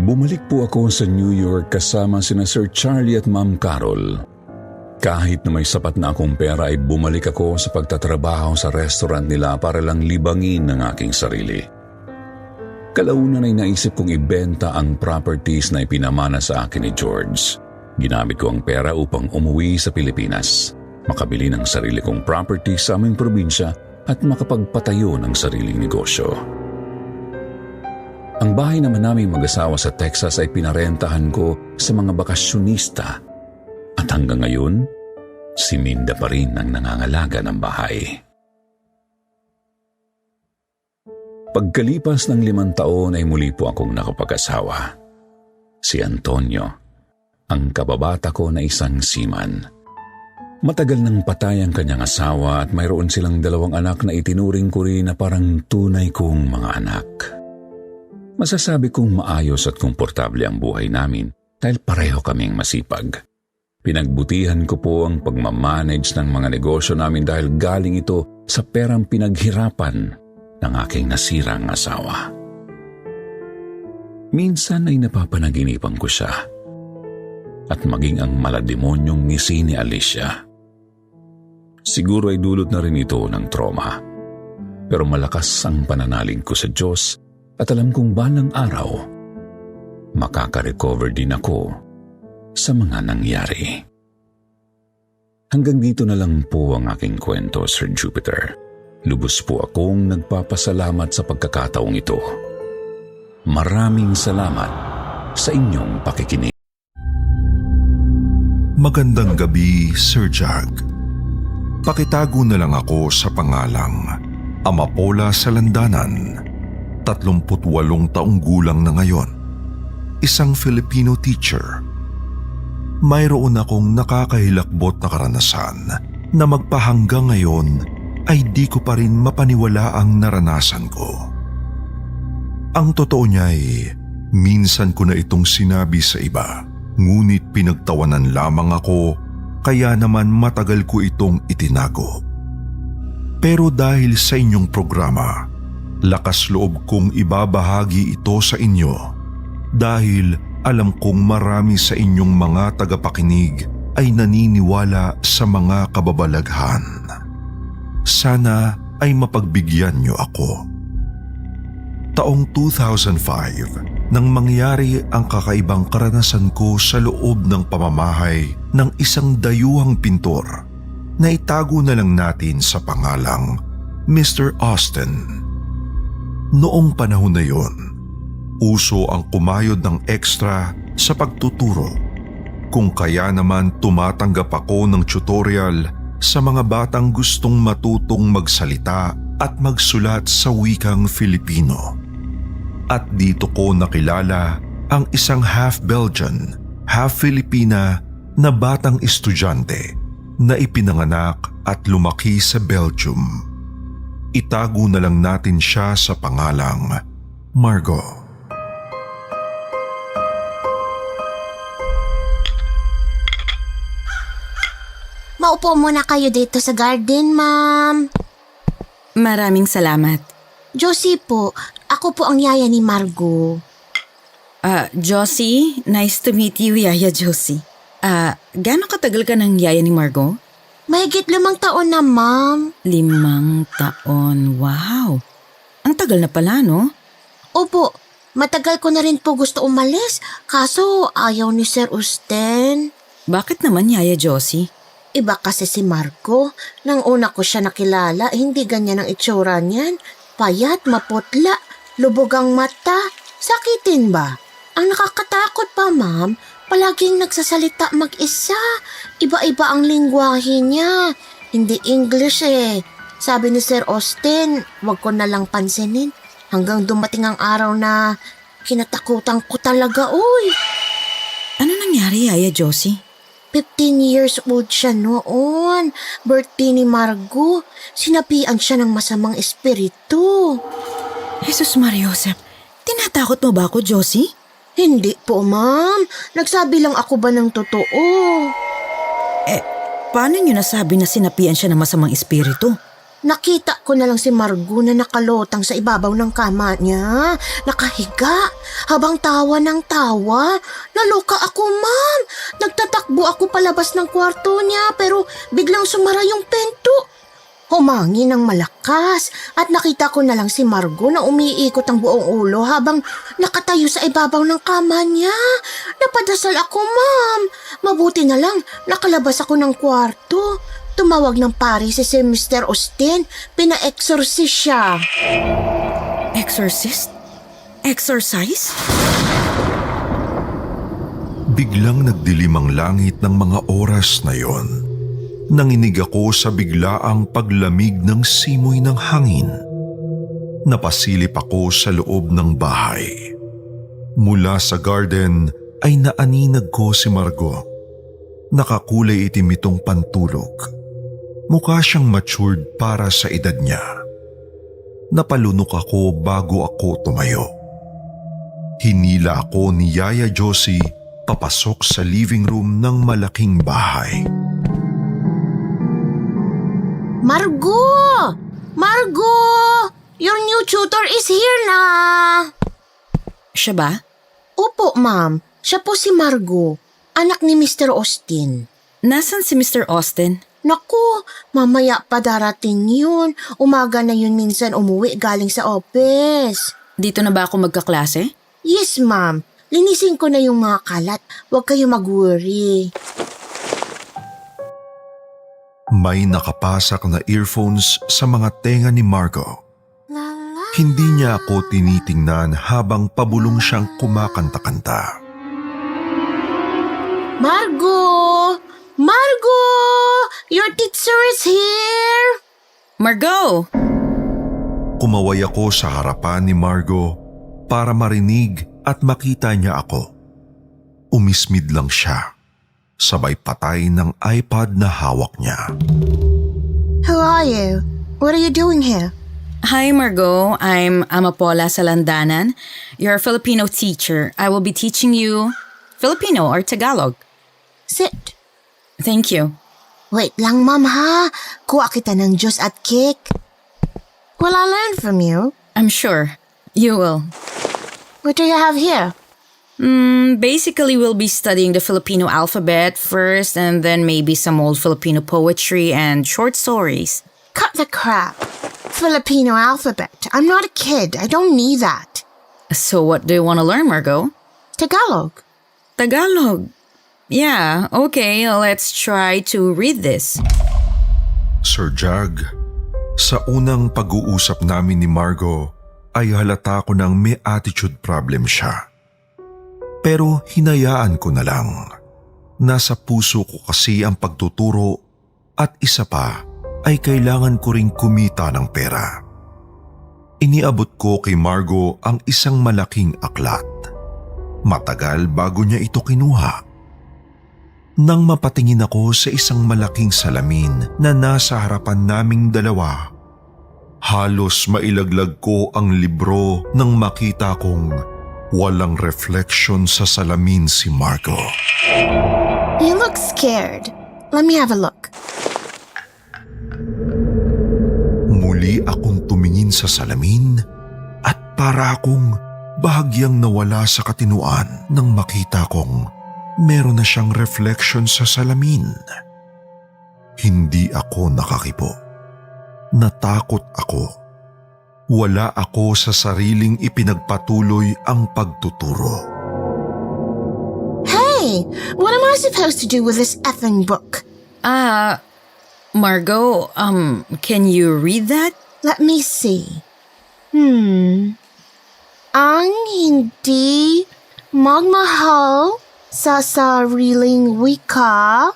Bumalik po ako sa New York kasama sina Sir Charlie at Ma'am Carol. Kahit na may sapat na akong pera ay bumalik ako sa pagtatrabaho sa restaurant nila para lang libangin ang aking sarili. Kalaunan ay naisip kong ibenta ang properties na ipinamana sa akin ni George. Ginamit ko ang pera upang umuwi sa Pilipinas, makabili ng sarili kong properties sa aming probinsya at makapagpatayo ng sariling negosyo. Ang bahay naman naming mag-asawa sa Texas ay pinarentahan ko sa mga bakasyonista at hanggang ngayon, si Minda pa rin ang nangangalaga ng bahay. Pagkalipas ng 5 taon ay muli po akong nakapag-asawa. Si Antonio, ang kababata ko na isang seaman. Matagal nang patay ang kanyang asawa at mayroon silang 2 anak na itinuring ko rin na parang tunay kong mga anak. Masasabi kong maayos at komportable ang buhay namin dahil pareho kaming masipag. Pinagbutihan ko po ang pagmamanage ng mga negosyo namin dahil galing ito sa perang pinaghirapan ng aking nasirang asawa. Minsan ay napapanaginipan ko siya at maging ang malademonyong ngisi ni Alicia. Siguro ay dulot na rin ito ng trauma. Pero malakas ang pananalig ko sa Diyos at alam kong balang araw, makaka-recover din ako sa mga nangyari. Hanggang dito na lang po ang aking kwento, Sir Jupiter. Lubos po akong nagpapasalamat sa pagkakataong ito. Maraming salamat sa inyong pakikinig. Magandang gabi, Sir Jag. Pakitago na lang ako sa pangalang Amapola Salandanan. 38 taong gulang na ngayon, isang Filipino teacher. Mayroon akong nakakahilakbot na karanasan na magpahanggang ngayon ay di ko pa rin mapaniwala ang naranasan ko. Ang totoo niya ay minsan ko na itong sinabi sa iba, ngunit pinagtawanan lamang ako kaya naman matagal ko itong itinago. Pero dahil sa inyong programa, lakas loob kong ibabahagi ito sa inyo dahil alam kong marami sa inyong mga tagapakinig ay naniniwala sa mga kababalaghan. Sana ay mapagbigyan niyo ako. Taong 2005 nang mangyari ang kakaibang karanasan ko sa loob ng pamamahay ng isang dayuhang pintor na itago na lang natin sa pangalang Mr. Austin. Noong panahon na yon, uso ang kumayod ng extra sa pagtuturo, kung kaya naman tumatanggap ako ng tutorial sa mga batang gustong matutong magsalita at magsulat sa wikang Filipino. At dito ko nakilala ang isang half Belgian, half Filipina na batang estudyante na ipinanganak at lumaki sa Belgium. Itago na lang natin siya sa pangalang Margot. Maupo muna kayo dito sa garden, ma'am. Maraming salamat. Josie po, ako po ang yaya ni Margot. Josie, nice to meet you, Yaya Josie. Gaano katagal ka ng yaya ni Margot? Mahigit 5 taon na, ma'am. 5 taon, wow. Ang tagal na pala, no? Opo, matagal ko na rin po gusto umalis, kaso ayaw ni Sir Austin. Bakit naman, Yaya Josie? Iba kasi si Marco. Nang una ko siya nakilala, hindi ganyan ang itsura niyan. Payat, maputla, lubog ang mata. Sakitin ba? Ang nakakatakot pa, ma'am, palaging nagsasalita mag-isa. Iba-iba ang lingwahe niya. Hindi English eh. Sabi ni Sir Austin, wag ko na lang pansinin. Hanggang dumating ang araw na kinatakutan ko talaga, uy. Ano nangyari, Yaya Josie? 15 years old siya noon. Birthday ni Margot. Sinapian siya ng masamang espiritu. Jesus Mariosep, tinatakot mo ba ako, Josie? Hindi po, ma'am. Nagsabi lang ako ba ng totoo? Paano niyo nasabi na sinapian siya ng masamang espiritu? Nakita ko na lang si Margot na nakalotang sa ibabaw ng kama niya. Nakahiga. Habang tawa ng tawa. Naloka ako, ma'am. Nagtatakbo ako palabas ng kwarto niya pero biglang sumara yung pinto. Humangi ng malakas at nakita ko na lang si Margot na umiikot ang buong ulo habang nakatayo sa ibabaw ng kama niya. Napadasal ako, ma'am. Mabuti na lang nakalabas ako ng kwarto. Tumawag ng pari si Mr. Austin. Pina-exorcist siya. Exorcist? Exorcise? Biglang nagdilim ang langit ng mga oras na yon. Nanginig ako sa biglaang paglamig ng simoy ng hangin. Napasilip ako sa loob ng bahay. Mula sa garden ay naaninag ko si Margot. Nakakulay itim itong pantulog. Mukha siyang matured para sa edad niya. Napalunok ako bago ako tumayo. Hinila ako ni Yaya Josie papasok sa living room ng malaking bahay. Margot! Margot! Your new tutor is here na! Siya ba? Opo, ma'am. Siya po si Margot, anak ni Mr. Austin. Nasaan si Mr. Austin? Naku, mamaya pa darating yun. Umaga na yun minsan umuwi galing sa office. Dito na ba ako magkaklase? Yes, ma'am. Linisin ko na yung mga kalat. Huwag kayo mag-worry. May nakapasak na earphones sa mga tenga ni Margot. Hindi niya ako tinitingnan habang pabulong siyang kumakanta-kanta. Margot! Margot! Your teacher is here! Margot! Kumaway ako sa harapan ni Margot para marinig at makita niya ako. Umismid lang siya. Sabay patay ng iPad na hawak niya. Who are you? What are you doing here? Hi, Margot. I'm Amapola Salandanan, your Filipino teacher. I will be teaching you Filipino or Tagalog. Sit. Thank you. Wait lang, ma'am, ha? Kuha kita ng juice at cake. Will I learn from you? I'm sure you will. What do you have here? Basically, we'll be studying the Filipino alphabet first and then maybe some old Filipino poetry and short stories. Cut the crap. Filipino alphabet. I'm not a kid. I don't need that. So what do you want to learn, Margot? Tagalog. Tagalog. Yeah, okay, let's try to read this. Sir Jag, sa unang pag-uusap namin ni Margot ay halata ko ng may attitude problem siya. Pero hinayaan ko na lang. Nasa puso ko kasi ang pagtuturo at isa pa ay kailangan ko ring kumita ng pera. Iniabot ko kay Margot ang isang malaking aklat. Matagal bago niya ito kinuha. Nang mapatingin ako sa isang malaking salamin na nasa harapan naming dalawa, halos mailaglag ko ang libro nang makita kong walang reflection sa salamin si Margot. You look scared. Let me have a look. Muli akong tumingin sa salamin at para akong bahagyang nawala sa katinuan nang makita kong meron na siyang reflection sa salamin. Hindi ako nakakipo. Natakot ako. Wala ako sa sariling ipinagpatuloy ang pagtuturo. Hey, what am I supposed to do with this effing book? Margot, can you read that? Let me see. Ang hindi magmahal sa sariling wika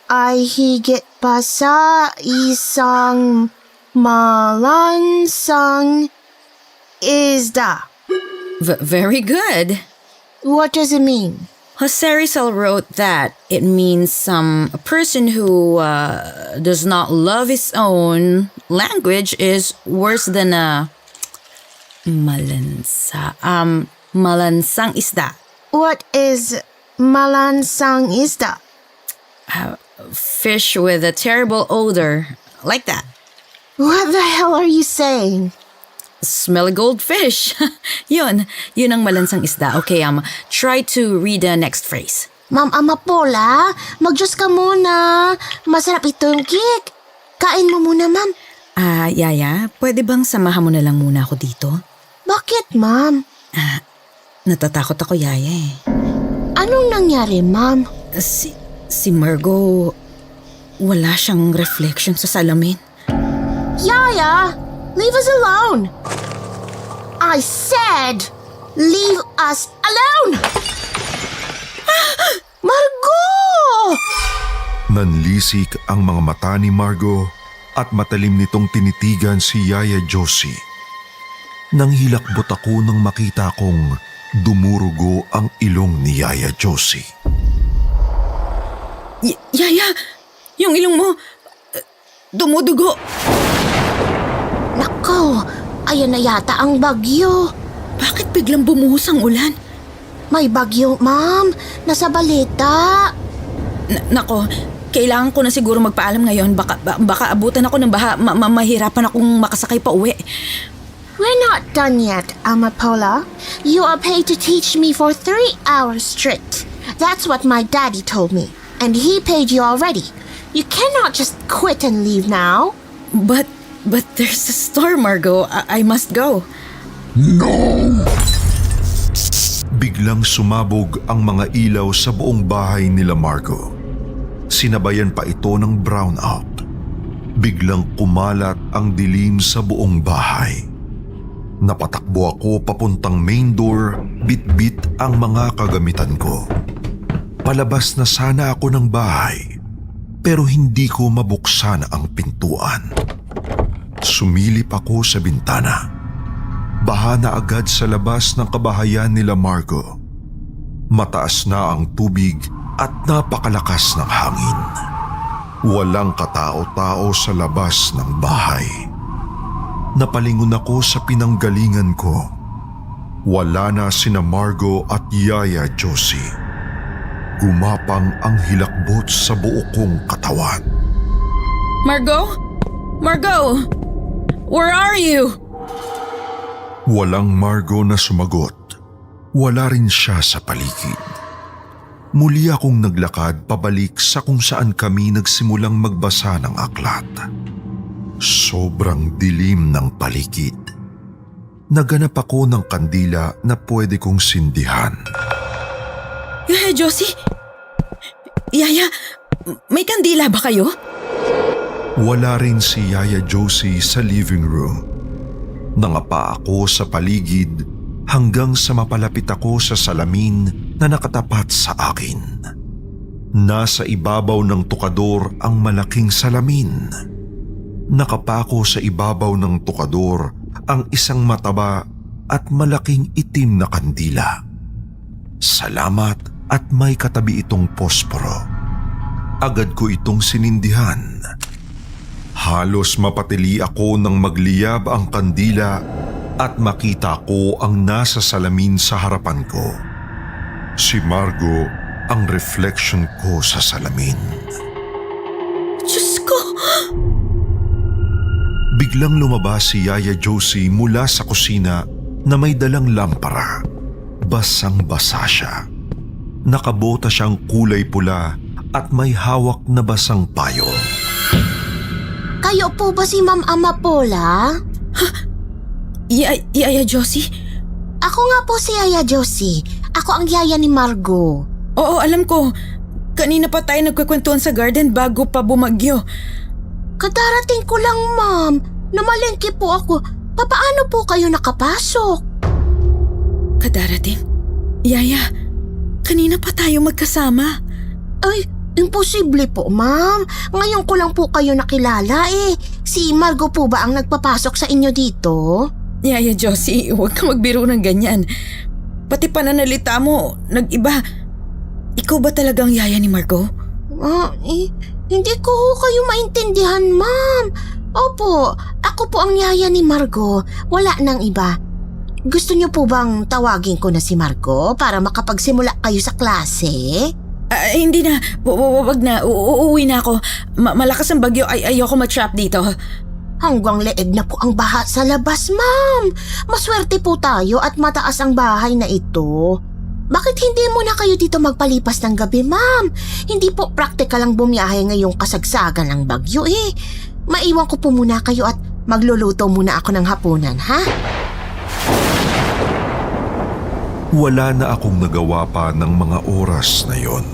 ay higit pa sa isang malansang isda. Very good. What does it mean? Jose Rizal wrote that it means a person who does not love his own language is worse than a malansang isda. What is malansang isda? Fish with a terrible odor, like that. What the hell are you saying? Smelly goldfish. yun ang malansang isda. Okay, try to read the next phrase. Ma'am Amapola, mag-Diyos ka muna. Masarap ito yung cake. Kain mo muna, ma'am. Yaya, pwede bang samahan mo na lang muna ako dito? Bakit, ma'am? Natatakot ako, Yaya eh. Anong nangyari, ma'am? Si Margot, wala siyang reflection sa salamin. Yaya, leave us alone. I said, leave us alone. Margot! Nanlisik ang mga mata ni Margot at matalim nitong tinitigan si Yaya Josie. Nang hilakbot ako nang makita kong dumurugo ang ilong ni Yaya Josie. Yaya, yung ilong mo, dumudugo. Nako, ayan na yata ang bagyo. Bakit biglang bumuhos ang ulan? May bagyo, ma'am. Nasa balita. Nako, kailangan ko na siguro magpaalam ngayon. Baka abutan ako ng baha. Mahirapan akong makasakay pa uwi. We're not done yet, Amapola. You are paid to teach me for 3 hours straight. That's what my daddy told me. And he paid you already. You cannot just quit and leave now. But there's a storm, Margot. I must go. Biglang sumabog ang mga ilaw sa buong bahay nila Margot. Sinabayan pa ito ng brownout. Biglang kumalat ang dilim sa buong bahay. Napatakbo ako papuntang main door, bit-bit ang mga kagamitan ko. Palabas na sana ako ng bahay, pero hindi ko mabuksan ang pintuan. Sumilip ako sa bintana. Baha na agad sa labas ng kabahayan nila Margot. Mataas na ang tubig at napakalakas ng hangin. Walang katao-tao sa labas ng bahay. Napalingon ako sa pinanggalingan ko. Wala na sina Margot at Yaya Josie. Gumapang ang hilakbot sa buo kong katawan. Margot? Margot! Where are you? Walang Margot na sumagot. Wala rin siya sa paligid. Muli akong naglakad pabalik sa kung saan kami nagsimulang magbasa ng aklat. Sobrang dilim ng paligid. Naganap ako ng kandila na pwede kong sindihan. Yaya Josie? Yaya, may kandila ba kayo? Wala rin si Yaya Josie sa living room. Nangapa ako sa paligid hanggang sa mapalapit ako sa salamin na nakatapat sa akin. Nasa ibabaw ng tukador ang malaking salamin. Nakapako sa ibabaw ng tukador ang isang mataba at malaking itim na kandila. Salamat at may katabi itong posporo. Agad ko itong sinindihan. Halos mapatili ako nang magliyab ang kandila at makita ko ang nasa salamin sa harapan ko. Si Margo ang reflection ko sa salamin. Diyos ko! Biglang lumabas si Yaya Josie mula sa kusina na may dalang lampara. Basang-basa siya. Nakabota siyang kulay pula at may hawak na basang payong. Kayo po ba si Ma'am Amapola? Yaya Josie? Ako nga po si Yaya Josie. Ako ang yaya ni Margo. Oo, alam ko. Kanina pa tayo nagkukwentuhan sa garden bago pa bumagyo. Kadarating ko lang, ma'am. Namalengke po ako. Papaano po kayo nakapasok? Kadarating? Yaya, kanina pa tayo magkasama. Ay, imposible po, ma'am. Ngayon ko lang po kayo nakilala eh. Si Margo po ba ang nagpapasok sa inyo dito? Yaya Josie, huwag kang magbiro ng ganyan. Pati pananalita mo, nag-iba. Ikaw ba talagang yaya ni Margo? Hindi ko kayo maintindihan, ma'am. Opo, ako po ang yaya ni Margo. Wala nang iba. Gusto niyo po bang tawagin ko na si Margo para makapagsimula kayo sa klase? Hindi na. Wag na. Uuwi na ako. Malakas ang bagyo. Ayoko ma-trap dito. Hanggang leeg na po ang baha sa labas, ma'am. Maswerte po tayo at mataas ang bahay na ito. Bakit hindi muna kayo dito magpalipas ng gabi, ma'am? Hindi po praktikal ang bumiyahe ngayong kasagsagan ng bagyo eh. Maiwan ko po muna kayo at magluluto muna ako ng hapunan, ha? Wala na akong nagawa pa ng mga oras na yon.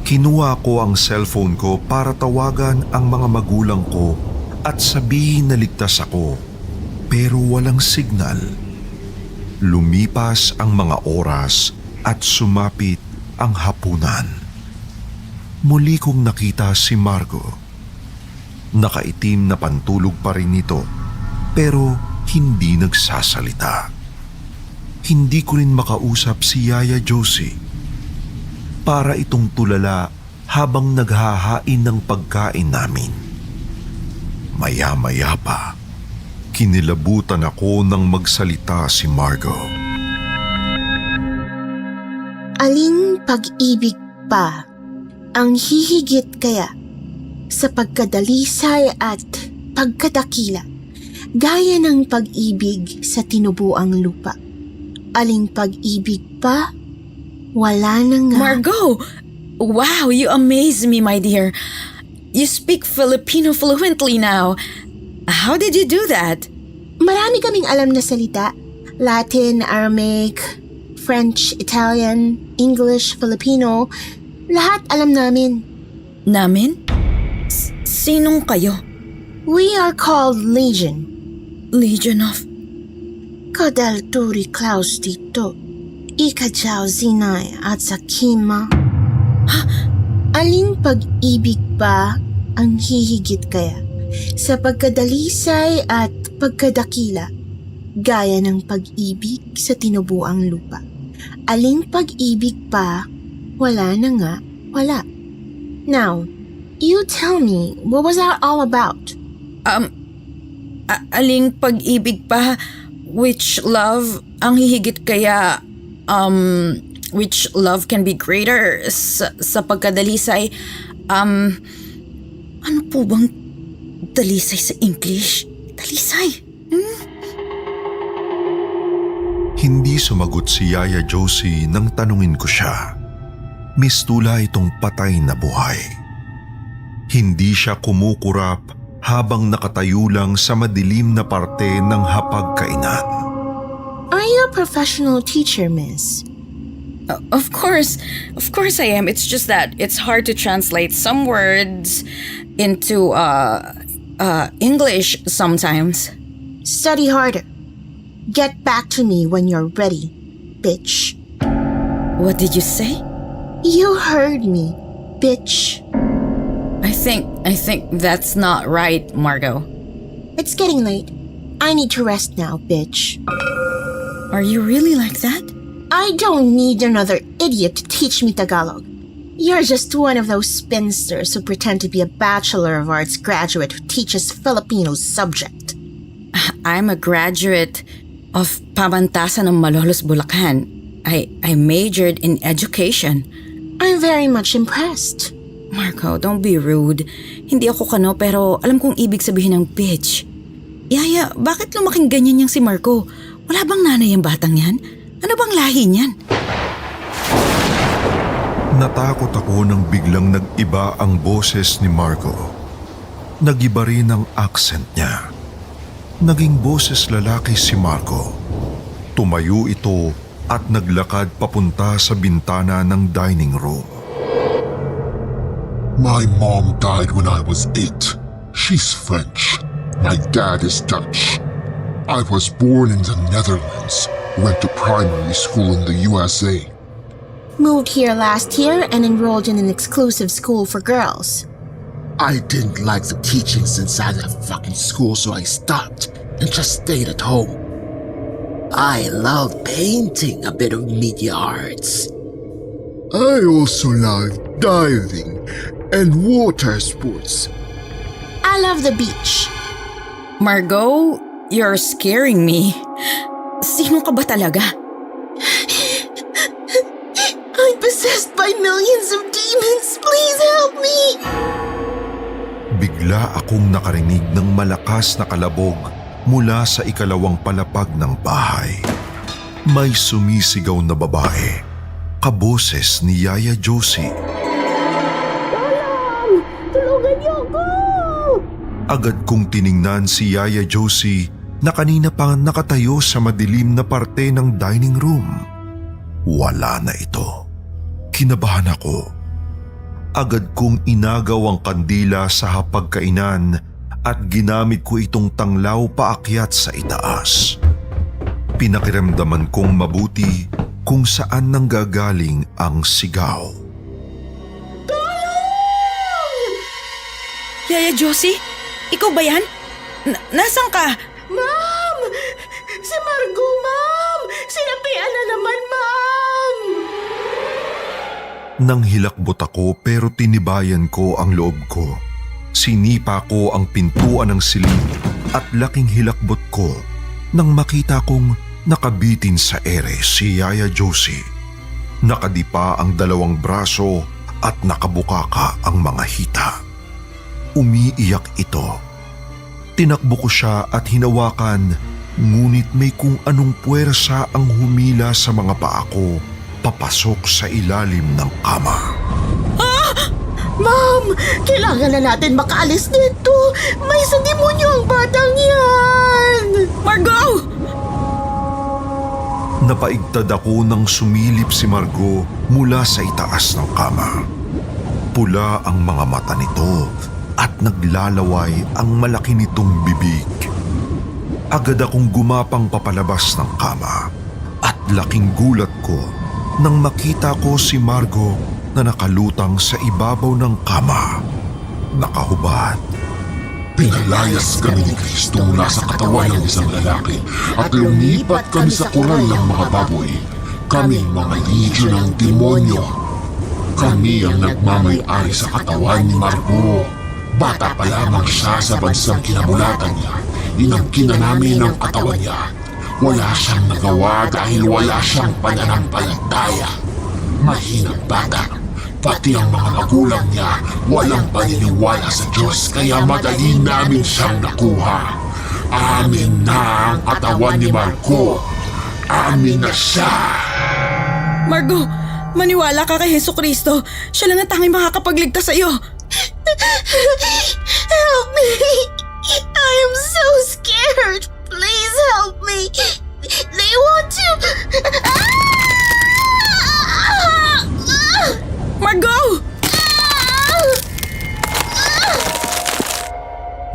Kinuha ko ang cellphone ko para tawagan ang mga magulang ko at sabihin na ligtas ako, pero walang signal. Lumipas ang mga oras at sumapit ang hapunan. Muli kong nakita si Margo. Nakaitim na pantulog pa rin ito, pero hindi nagsasalita. Hindi ko rin makausap si Yaya Josie. Para itong tulala habang naghahain ng pagkain namin. Maya-maya pa, kinilabutan ako nang magsalita si Margo. Aling pag-ibig pa ang hihigit kaya sa pagkadalisay at pagkadakila gaya ng pag-ibig sa tinubuang lupa? Aling pag-ibig pa? Wala na nga. Margo! Wow, you amaze me, my dear. You speak Filipino fluently now. How did you do that? Marami kaming alam na salita. Latin, Aramaic, French, Italian, English, Filipino. Lahat alam namin. Namin? Sinong kayo? We are called Legion. Legion of... Kadal Turi Klaus dito. Ikajaw Zinay at Sakima. Aling pag-ibig ba ang hihigit kaya sa pagkadalisay at pagkadakila gaya ng pag-ibig sa tinubuang lupa? Aling pag-ibig pa? Wala na nga, wala. Now, you tell me, what was that all about? Aling pag-ibig pa? Which love ang hihigit kaya? Which love can be greater sa pagkadalisay? Ano po bang dalisay sa English? Dalisay? Hindi sumagot si Yaya Josie nang tanungin ko siya. Mistula itong patay na buhay. Hindi siya kumukurap habang nakatayo lang sa madilim na parte ng hapagkainan. Are you a professional teacher, miss? Of course I am. It's just that it's hard to translate some words into English sometimes. Study harder. Get back to me when you're ready, bitch. What did you say? You heard me, bitch. I think that's not right, Margot. It's getting late. I need to rest now, bitch. Are you really like that? I don't need another idiot to teach me Tagalog. You're just one of those spinsters who pretend to be a Bachelor of Arts graduate who teaches Filipino subject. I'm a graduate of Pamantasan ng Malolos, Bulacan. I majored in education. I'm very much impressed. Marco, don't be rude. Hindi ako kano pero alam kong ibig sabihin ng bitch. Yaya, bakit lumaking ganyan yang si Marco? Wala bang nanay ang batang yan? Ano bang lahi niyan? Natakot ako nang biglang nag-iba ang boses ni Marco. Nag-iba rin ang accent niya. Naging boses lalaki si Marco. Tumayo ito at naglakad papunta sa bintana ng dining room. My mom died when I was 8. She's French. My dad is Dutch. I was born in the Netherlands. Went to primary school in the USA. Moved here last year and enrolled in an exclusive school for girls. I didn't like the teaching since I left fucking school, so I stopped and just stayed at home. I love painting, a bit of media arts. I also love diving and water sports. I love the beach. Margot, you're scaring me. Sino ka ba talaga? I'm possessed by millions of demons. Please help me. Bigla akong nakarinig ng malakas na kalabog mula sa ikalawang palapag ng bahay. May sumisigaw na babae, kaboses ni Yaya Josie. Tulungan niyo ako! Agad kong tiningnan si Yaya Josie na kanina pa nakatayo sa madilim na parte ng dining room. Wala na ito. Kinabahan ako. Agad kong inagaw ang kandila sa hapagkainan at ginamit ko itong tanglaw paakyat sa itaas. Pinakiramdaman kong mabuti kung saan nanggagaling ang sigaw. Yaya Josie? Ikaw ba yan? Nasaan ka? Ma'am! Si Margot, ma'am! Sinapian na naman, ma'am! Nang hilakbot ako pero tinibayan ko ang loob ko. Sinipa ko ang pintuan ng silid at laking hilakbot ko nang makita kong nakabitin sa ere si Yaya Josie. Nakadipa ang dalawang braso at nakabukaka ang mga hita. Umiiyak ito. Tinakbo ko siya at hinawakan, ngunit may kung anong puwersa ang humila sa mga paa ko papasok sa ilalim ng kama. Ma'am! Kailangan na natin makaalis dito! May sa demonyo ang batang yan! Margot! Napaigtad ako nang sumilip si Margot mula sa itaas ng kama. Pula ang mga mata nito at naglalaway ang malaki nitong bibig. Agad akong gumapang papalabas ng kama at laking gulat ko nang makita ko si Margot na nakalutang sa ibabaw ng kama. Nakahubad. Pinalayas kami ni Kristo mula sa katawan ng isang lalaki at lumipat kami sa koral ng mga baboy. Kami mga legion ng demonyo. Kami ang nagmamay-ari sa katawan ni Margot. Bata pa lamang siya sa bansang kinamulatan niya. Inangkina namin ang katawan niya. Wala siyang nagawa dahil wala siyang pananampalataya. Mahinang bata. Pati ang mga magulang niya walang paniniwala sa Diyos kaya madali namin siyang nakuha. Amin na ang katawan ni Margot. Amin na siya. Margot, maniwala ka kay Jesucristo. Siya lang ang tanging makakapagligtas sa iyo. Help me!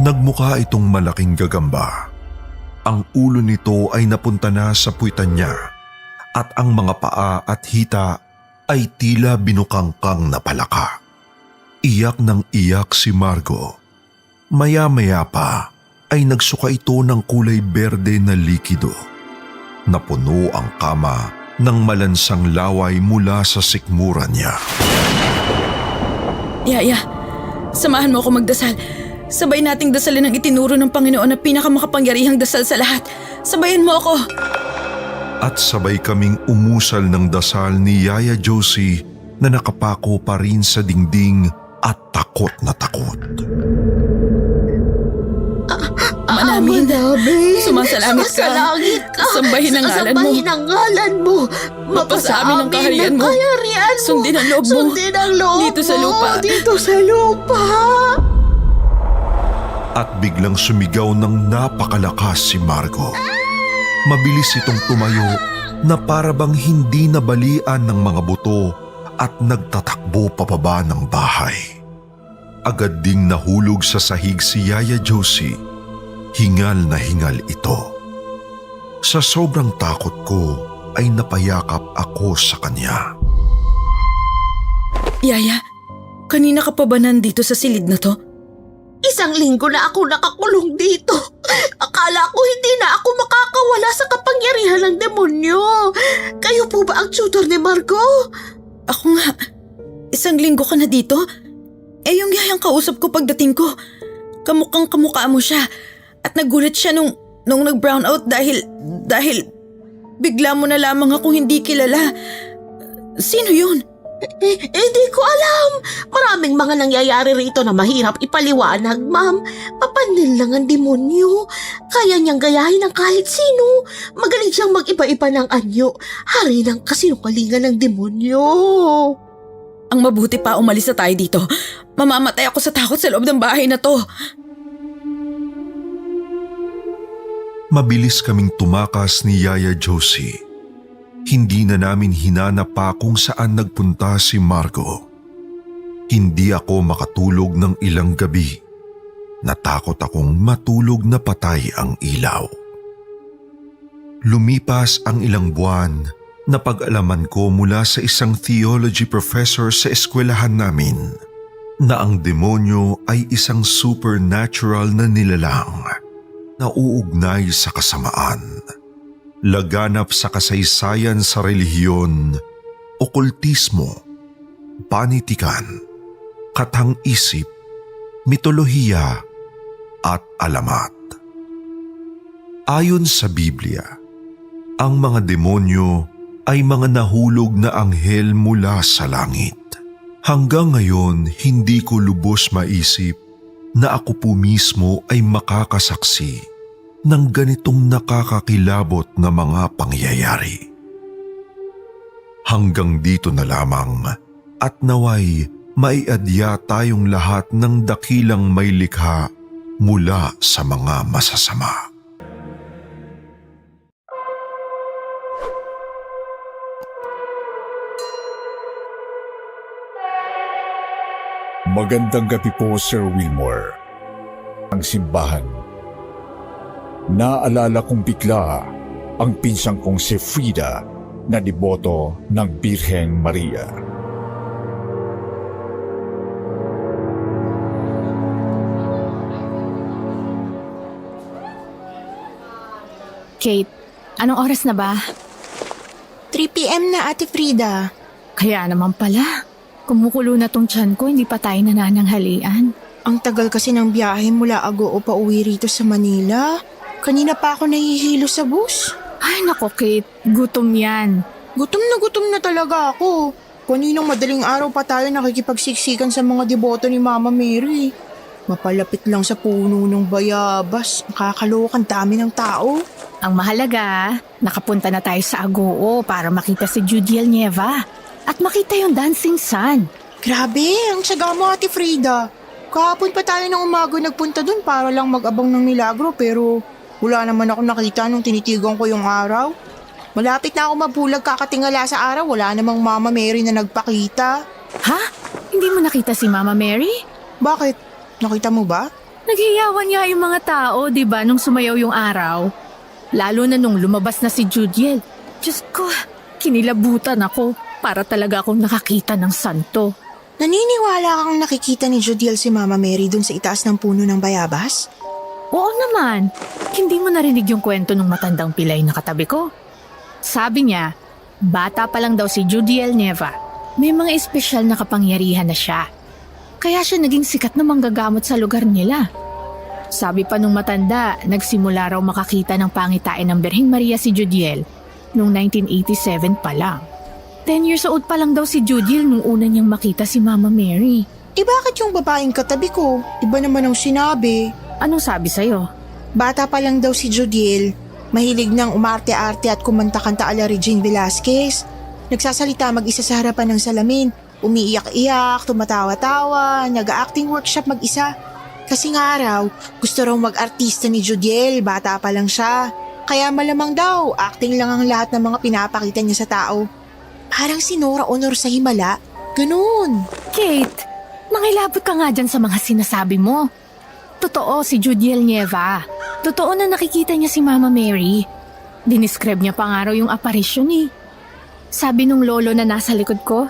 Nagmukha itong malaking gagamba. Ang ulo nito ay napunta na sa puwitan niya at ang mga paa at hita ay tila binukangkang na palaka. Iyak ng iyak si Margo. Maya-maya pa ay nagsuka ito ng kulay berde na likido. Napuno ang kama ng malansang laway mula sa sikmuran niya. Yaya, samahan mo ako magdasal. Sabay nating dasalin ang itinuro ng Panginoon na pinakamakapangyarihang dasal sa lahat. Sabayan mo ako. At sabay kaming umusal ng dasal ni Yaya Josie na nakapako pa rin sa dingding at takot na takot. Ama namin, sumasalamat ka. Sumasalangit ka. Sambahin ang ngalan mo. Sasambahin ang ngalan mo. Mapasa amin ang kaharian mo. Sundin ang loob mo. Sundin ang loob Dito sa mo. lupa. Dito sa lupa. At biglang sumigaw ng napakalakas si Margo. Mabilis itong tumayo na parabang hindi nabalian ng mga buto at nagtatakbo pababa ng bahay. Agad ding nahulog sa sahig si Yaya Josie. Hingal na hingal ito. Sa sobrang takot ko ay napayakap ako sa kanya. Yaya, kanina ka pa ba nandito sa silid na to? 1 linggo na ako nakakulong dito. Akala ko hindi na ako makakawala sa kapangyarihan ng demonyo. Kayo po ba ang tutor ni Margo? Ako nga. 1 linggo ka na dito? Eh yung yayang kausap ko pagdating ko, kamukhang kamukha mo siya. At nagulat siya nung nag-brown out dahil bigla mo na lamang ako hindi kilala. Sino yun? Di ko alam. Maraming mga nangyayari rito na mahirap ipaliwanag, ma'am. Papanil lang ang demonyo. Kaya niyang gayahin ng kahit sino. Magaling siyang mag-iba-iba ng anyo. Hari ng kasinungalingan ng demonyo. Ang mabuti pa umalis na tayo dito. Mamamatay ako sa takot sa loob ng bahay na to. Mabilis kaming tumakas ni Yaya Josie. Hindi na namin hinanap pa kung saan nagpunta si Margo. Hindi ako makatulog ng ilang gabi. Natakot akong matulog na patay ang ilaw. Lumipas ang ilang buwan na pag-alaman ko mula sa isang theology professor sa eskwelahan namin na ang demonyo ay isang supernatural na nilalang na uugnay sa kasamaan. Laganap sa kasaysayan sa relihiyon, okultismo, panitikan, katang-isip, mitolohiya at alamat. Ayon sa Biblia, ang mga demonyo ay mga nahulog na anghel mula sa langit. Hanggang ngayon, hindi ko lubos maisip na ako po mismo ay makakasaksi ng ganitong nakakakilabot na mga pangyayari. Hanggang dito na lamang at naway maiadya tayong lahat ng dakilang may likha mula sa mga masasama. Magandang gabi po, Sir Wilmore. Ang simbahan. Naalala kong bigla ang pinsang kong si Frida na deboto ng Birheng Maria. Kate, anong oras na ba? 3 p.m. na, Ate Frida. Kaya naman pala. Kumukulo na tong tiyan ko, hindi pa tayo nanananghalian. Ang tagal kasi ng biyahe mula Agoo pa uwi rito sa Manila. Kanina pa ako nahihilo sa bus. Ay nako Kate, gutom yan. Gutom na talaga ako. Kaninang madaling araw pa tayo nakikipagsiksikan sa mga deboto ni Mama Mary. Mapalapit lang sa puno ng bayabas. Nakakalokan dami ng tao. Ang mahalaga, nakapunta na tayo sa Agoo para makita si Judiel Nieva at makita yung Dancing Sun. Grabe, ang saga mo, Ate Frida. Kahapon pa tayo ng umaga nagpunta dun para lang mag-abang ng milagro pero wala naman ako nakita nung tinitigan ko yung araw. Malapit na ako mabulag kakatingala sa araw, wala namang Mama Mary na nagpakita. Ha? Hindi mo nakita si Mama Mary? Bakit? Nakita mo ba? Naghiyawan nga yung mga tao, di ba, nung sumayaw yung araw? Lalo na nung lumabas na si Judiel. Diyos ko, kinilabutan ako para talaga akong nakakita ng santo. Naniniwala kang nakikita ni Judiel si Mama Mary dun sa itaas ng puno ng bayabas? Oo naman, hindi mo narinig yung kwento ng matandang pilay na katabi ko? Sabi niya, bata pa lang daw si Judiel Neva. May mga espesyal na kapangyarihan na siya. Kaya siya naging sikat na manggagamot sa lugar nila. Sabi pa nung matanda, nagsimula raw makakita ng pangitain ng Birheng Maria si Judiel noong 1987 pa lang. 10 years old pa lang daw si Judiel nung una niyang makita si Mama Mary. Bakit yung babaeng katabi ko? Iba naman ang sinabi. Anong sabi sa'yo? Bata pa lang daw si Judiel. Mahilig nang umarte-arte at kumanta-kanta ala Regine Velasquez. Nagsasalita mag-isa sa harapan ng salamin. Umiiyak-iyak, tumatawa-tawa, nag-acting workshop mag-isa. Kasi nga raw, gusto raw mag-artista ni Judiel, bata pa lang siya. Kaya malamang daw, acting lang ang lahat ng mga pinapakita niya sa tao. Parang si Nora Honor sa Himala, ganun. Kate, mangilabot ka nga dyan sa mga sinasabi mo. Totoo si Judiel Nieva. Totoo na nakikita niya si Mama Mary. Dinescribe niya pa nga raw yung apparition eh. Sabi nung lolo na nasa likod ko,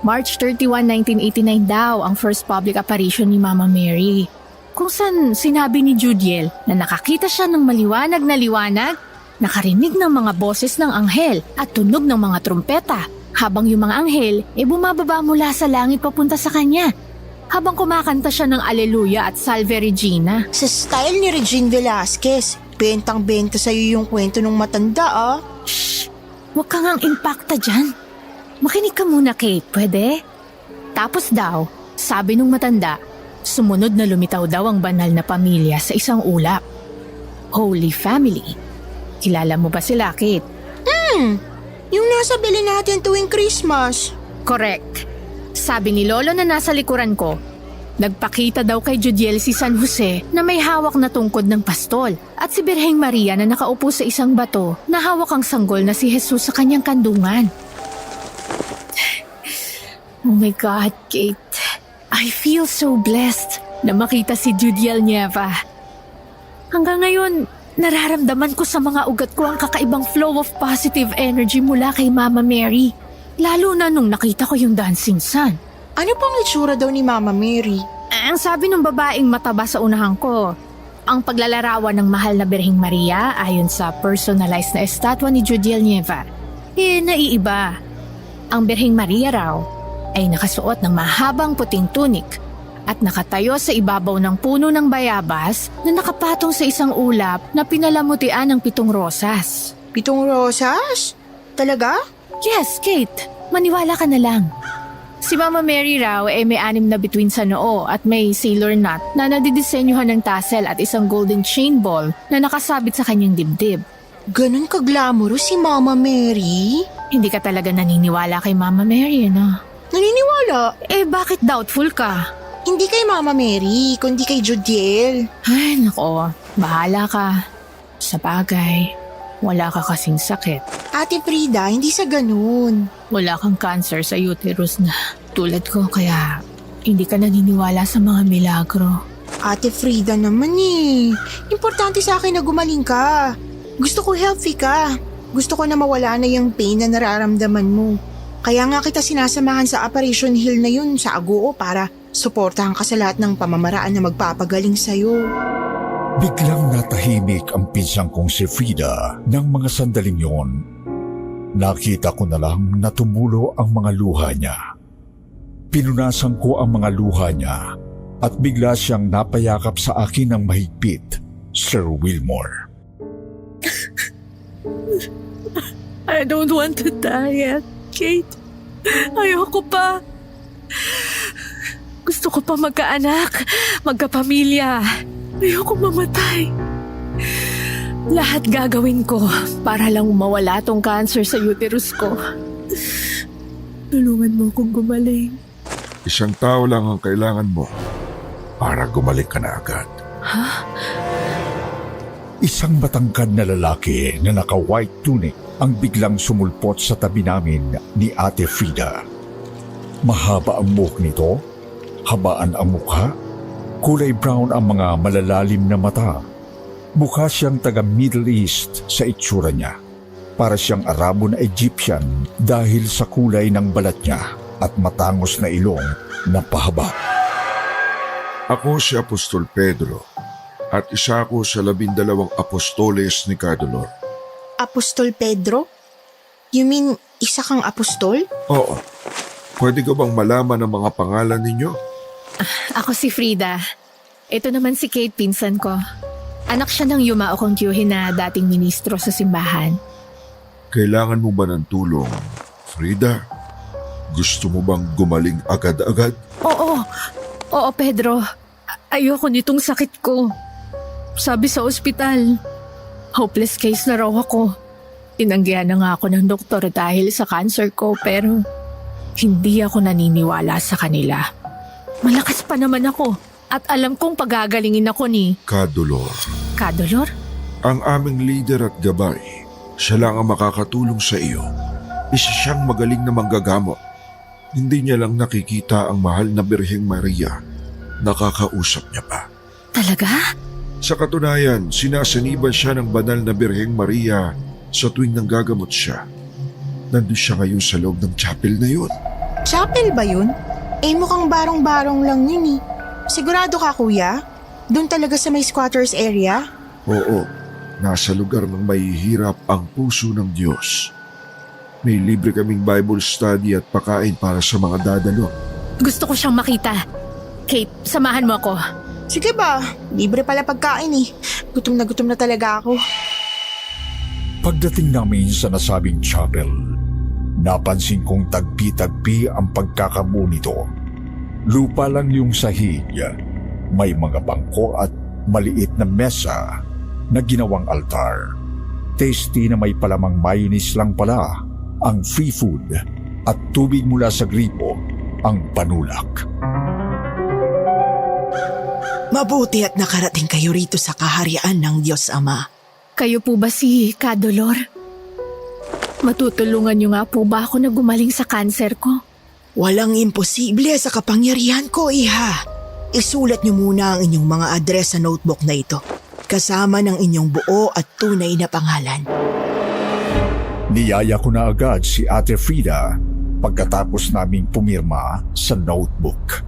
March 31, 1989 daw ang first public apparition ni Mama Mary. Kung saan sinabi ni Judiel na nakakita siya ng maliwanag na liwanag, nakarinig ng mga boses ng anghel at tunog ng mga trumpeta, habang yung mga anghel bumababa mula sa langit papunta sa kanya, habang kumakanta siya ng Alleluia at Salve Regina. Sa style ni Regine Velasquez, bentang-benta sa'yo yung kwento ng matanda Shh! Huwag kang ang impacta dyan. Makinig ka muna, Kate, pwede? Tapos daw, sabi nung matanda, sumunod na lumitaw daw ang banal na pamilya sa isang ulap. Holy Family. Kilala mo ba sila, Kate? Yung nasa bili natin tuwing Christmas. Correct. Sabi ni Lolo na nasa likuran ko, nagpakita daw kay Judiel si San Jose na may hawak na tungkod ng pastol at si Birheng Maria na nakaupo sa isang bato na hawak ang sanggol na si Jesus sa kanyang kandungan. Oh my God, Kate. I feel so blessed na makita si Judiel Nieva. Hanggang ngayon, nararamdaman ko sa mga ugat ko ang kakaibang flow of positive energy mula kay Mama Mary. Lalo na nung nakita ko yung dancing sun. Ano pang itsura daw ni Mama Mary? Ang sabi ng babaeng mataba sa unahan ko, ang paglalarawan ng mahal na Birheng Maria ayon sa personalized na estatwa ni Judiel Nieva, naiiba. Ang Birheng Maria raw ay nakasuot ng mahabang puting tunik at nakatayo sa ibabaw ng puno ng bayabas na nakapatong sa isang ulap na pinalamutian ng 7 rosas. 7 rosas? Talaga? Yes, Kate. Maniwala ka na lang. Si Mama Mary raw may 6 na bituin sa noo at may sailor knot na nadidisenyuhan ng tassel at isang golden chain ball na nakasabit sa kanyang dibdib. Ganun ka-glamorous si Mama Mary? Hindi ka talaga naniniwala kay Mama Mary, no? Naniniwala. Bakit doubtful ka? Hindi kay Mama Mary, kundi kay Judiel. Ay, nako. Bahala ka. Sa bagay, wala ka kasing sakit. Ate Frida, hindi sa ganun. Wala kang cancer sa uterus na tulad ko, kaya hindi ka naniniwala sa mga milagro. Ate Frida naman Importante sa akin na gumaling ka. Gusto ko healthy ka. Gusto ko na mawala na yung pain na nararamdaman mo. Kaya nga kita sinasamahan sa Apparition Hill na yun sa Agoo para suportahan ka sa lahat ng pamamaraan na magpapagaling sa'yo. Biglang natahimik ang pinsang kong si Frida ng mga sandaling yon. Nakita ko na lang na tumulo ang mga luha niya. Pinunasan ko ang mga luha niya at bigla siyang napayakap sa akin ng mahigpit, Sir Wilmore. I don't want to die yet, Kate. Ayoko pa. Gusto ko pa magkaanak, magkapamilya. Ayoko mamatay. Lahat gagawin ko para lang mawala tong cancer sa uterus ko. Tulungan mo akong gumaling. 1 tao lang ang kailangan mo para gumaling ka na agad. Isang matangkad na lalaki na naka-white tunic ang biglang sumulpot sa tabi namin ni Ate Frida. Mahaba ang buhok nito, habaan ang mukha, Kulay brown ang mga malalalim na mata. Mukha siyang taga Middle East sa itsura niya. Para siyang Arabo na Egyptian dahil sa kulay ng balat niya at matangos na ilong na pahaba. Ako si Apostol Pedro at isa ako sa 12 apostoles ni Cadolor. Apostol Pedro? You mean isa kang apostol? Oo. Pwede ko bang malaman ang mga pangalan ninyo? Ako si Frida. Ito naman si Kate, pinsan ko. Anak siya ng Yumao kong tiyuhin na dating ministro sa simbahan. Kailangan mo ba ng tulong, Frida? Gusto mo bang gumaling agad-agad? Oo Pedro. Ayoko nitong sakit ko. Sabi sa ospital, hopeless case na raw ako. Tinanggihan na nga ako ng doktor dahil sa cancer ko pero hindi ako naniniwala sa kanila. Malakas pa naman ako at alam kong pagagalingin ako ni Cadolor. Cadolor? Ang aming leader at gabay, siya lang ang makakatulong sa iyo. Isa siyang magaling na manggagamot. Hindi niya lang nakikita ang mahal na Birheng Maria. Nakakausap niya pa. Talaga? Sa katunayan, sinasaniban siya ng banal na Birheng Maria sa tuwing nanggagamot siya. Nandun siya ngayon sa loob ng chapel na yun. Chapel ba yun? Mukhang barong-barong lang yun eh. Sigurado ka, kuya? Doon talaga sa may squatters area? Oo, nasa lugar ng mahihirap ang puso ng Diyos. May libre kaming Bible study at pakain para sa mga dadalo. Gusto ko siyang makita. Kate, samahan mo ako. Sige ba, libre pala pagkain eh. Gutom na talaga ako. Pagdating namin sa nasabing chapel, napansin kong tagpi-tagpi ang pagkakabuo nito. Lupa lang yung sahig, may mga bangko at maliit na mesa na ginawang altar. Tasty na may palamang mayonnaise lang pala ang free food at tubig mula sa gripo ang panulak. Mabuti at nakarating kayo rito sa kaharian ng Diyos Ama. Kayo po ba si Cadolor? Matutulungan niyo nga po ba ako na gumaling sa cancer ko? Walang imposible sa kapangyarihan ko, iha. Isulat niyo muna ang inyong mga address sa notebook na ito, kasama ng inyong buo at tunay na pangalan. Niyaya ko na agad si Ate Frida pagkatapos naming pumirma sa notebook.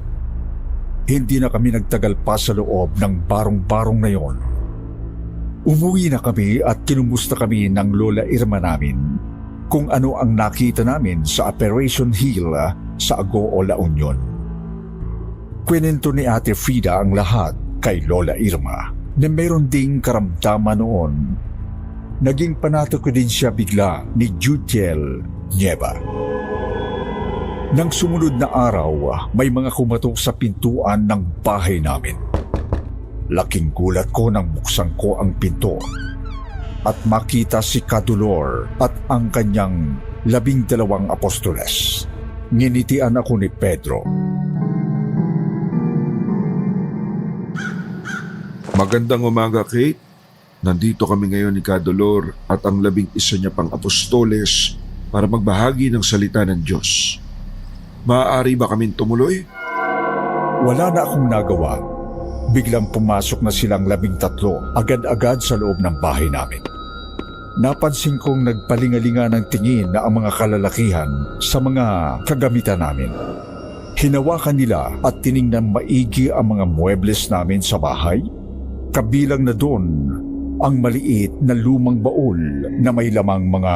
Hindi na kami nagtagal pa sa loob ng barong-barong na yon. Umuwi na kami at kinumusta kami ng Lola Irma namin kung ano ang nakita namin sa Operation Hill sa Agoo, La Union. Kwento ni Ate Frida ang lahat kay Lola Irma na meron ding karamdaman noon. Naging panato ko din siya bigla ni Jutiel Nieva. Nang sumunod na araw, may mga kumatok sa pintuan ng bahay namin. Laking gulat ko nang buksan ko ang pinto at makita si Cadolor at ang kanyang 12 apostoles. Nginitian ako ni Pedro. Magandang umaga, Kate. Nandito kami ngayon ni Cadolor at ang 11 niya pang apostoles para magbahagi ng salita ng Diyos. Maaari ba kaming tumuloy? Wala na akong nagawa. Biglang pumasok na silang 13 agad-agad sa loob ng bahay namin. Napansin kong nagpalingalinga ng tingin na ang mga kalalakihan sa mga kagamitan namin. Hinawakan nila at tiningnan maigi ang mga muebles namin sa bahay. Kabilang na doon ang maliit na lumang baul na may lamang mga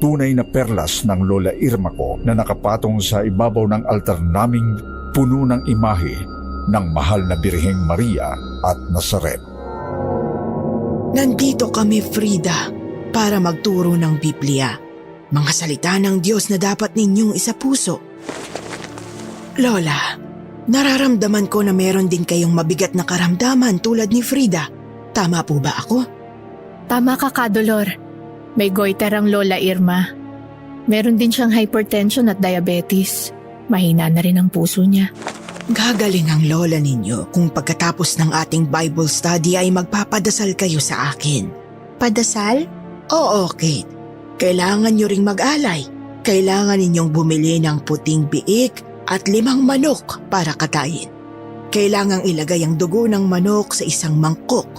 tunay na perlas ng Lola Irma ko na nakapatong sa ibabaw ng altar naming puno ng imahe ng mahal na Birheng Maria at Nazaret. Nandito kami, Frida, para magturo ng Biblia. Mga salita ng Diyos na dapat ninyong isapuso. Lola, nararamdaman ko na meron din kayong mabigat na karamdaman tulad ni Frida. Tama po ba ako? Tama ka, Cadolor. May goiter ang Lola Irma. Meron din siyang hypertension at diabetes. Mahina na rin ang puso niya. Gagaling ang lola ninyo kung pagkatapos ng ating Bible study ay magpapadasal kayo sa akin. Padasal? Oo, Kate. Kailangan nyo ring mag-alay. Kailangan ninyong bumili ng puting biik at 5 manok para katayin. Kailangang ilagay ang dugo ng manok sa isang mangkok.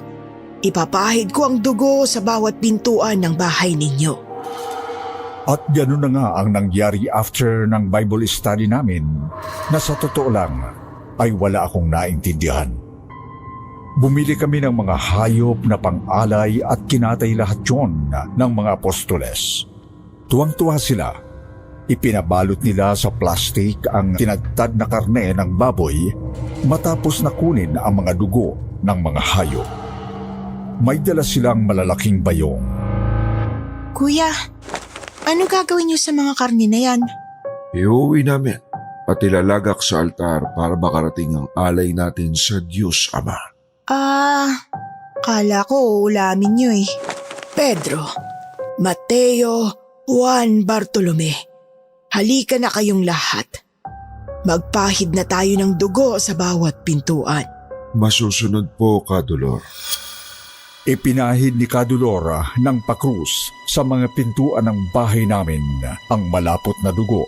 Ipapahid ko ang dugo sa bawat pintuan ng bahay ninyo. At gano'n na nga ang nangyari after ng Bible study namin na sa totoo lang ay wala akong naintindihan. Bumili kami ng mga hayop na pang-alay at kinatay lahat yon ng mga apostoles. Tuwang-tuwa sila. Ipinabalot nila sa plastik ang tinadtad na karne ng baboy matapos na kunin ang mga dugo ng mga hayop. May dala silang malalaking bayong. Kuya, ano gagawin niyo sa mga karne na yan? Iuwi namin at ilalagak sa altar para makarating ang alay natin sa Diyos Ama. Kala ko ulamin niyo eh. Pedro, Mateo, Juan, Bartolome, halika na kayong lahat. Magpahid na tayo ng dugo sa bawat pintuan. Masusunod po, Kadulor. Ipinahid ni Kadulor ng pakrus sa mga pintuan ng bahay namin ang malapot na dugo.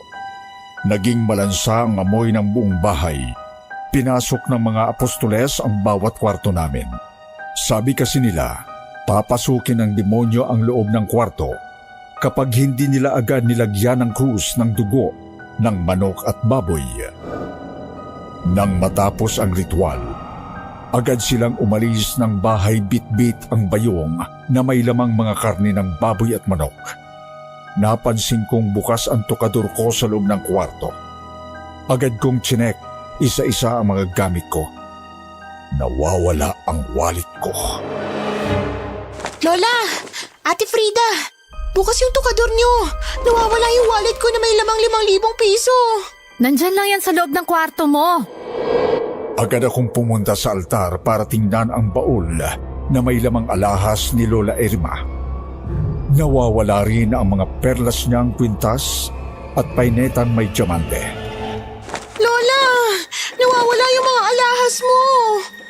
Naging malansa ang amoy ng buong bahay. Pinasok ng mga apostoles ang bawat kwarto namin. Sabi kasi nila, papasukin ng demonyo ang loob ng kwarto kapag hindi nila agad nilagyan ng krus ng dugo ng manok at baboy. Nang matapos ang ritual, agad silang umalis ng bahay bit-bit ang bayong na may lamang mga karne ng baboy at manok. Napansin kong bukas ang tokador ko sa loob ng kwarto. Agad kong chinek isa-isa ang mga gamit ko. Nawawala ang wallet ko. Lola! Ate Frida! Bukas yung tukador niyo! Nawawala yung wallet ko na may lamang 5,000 piso! Nandyan lang yan sa loob ng kwarto mo. Agad akong pumunta sa altar para tingnan ang baul na may lamang alahas ni Lola Irma. Nawawala rin ang mga perlas niyang kwintas at painetang may diamante. Lola! Nawawala yung mga alahas mo!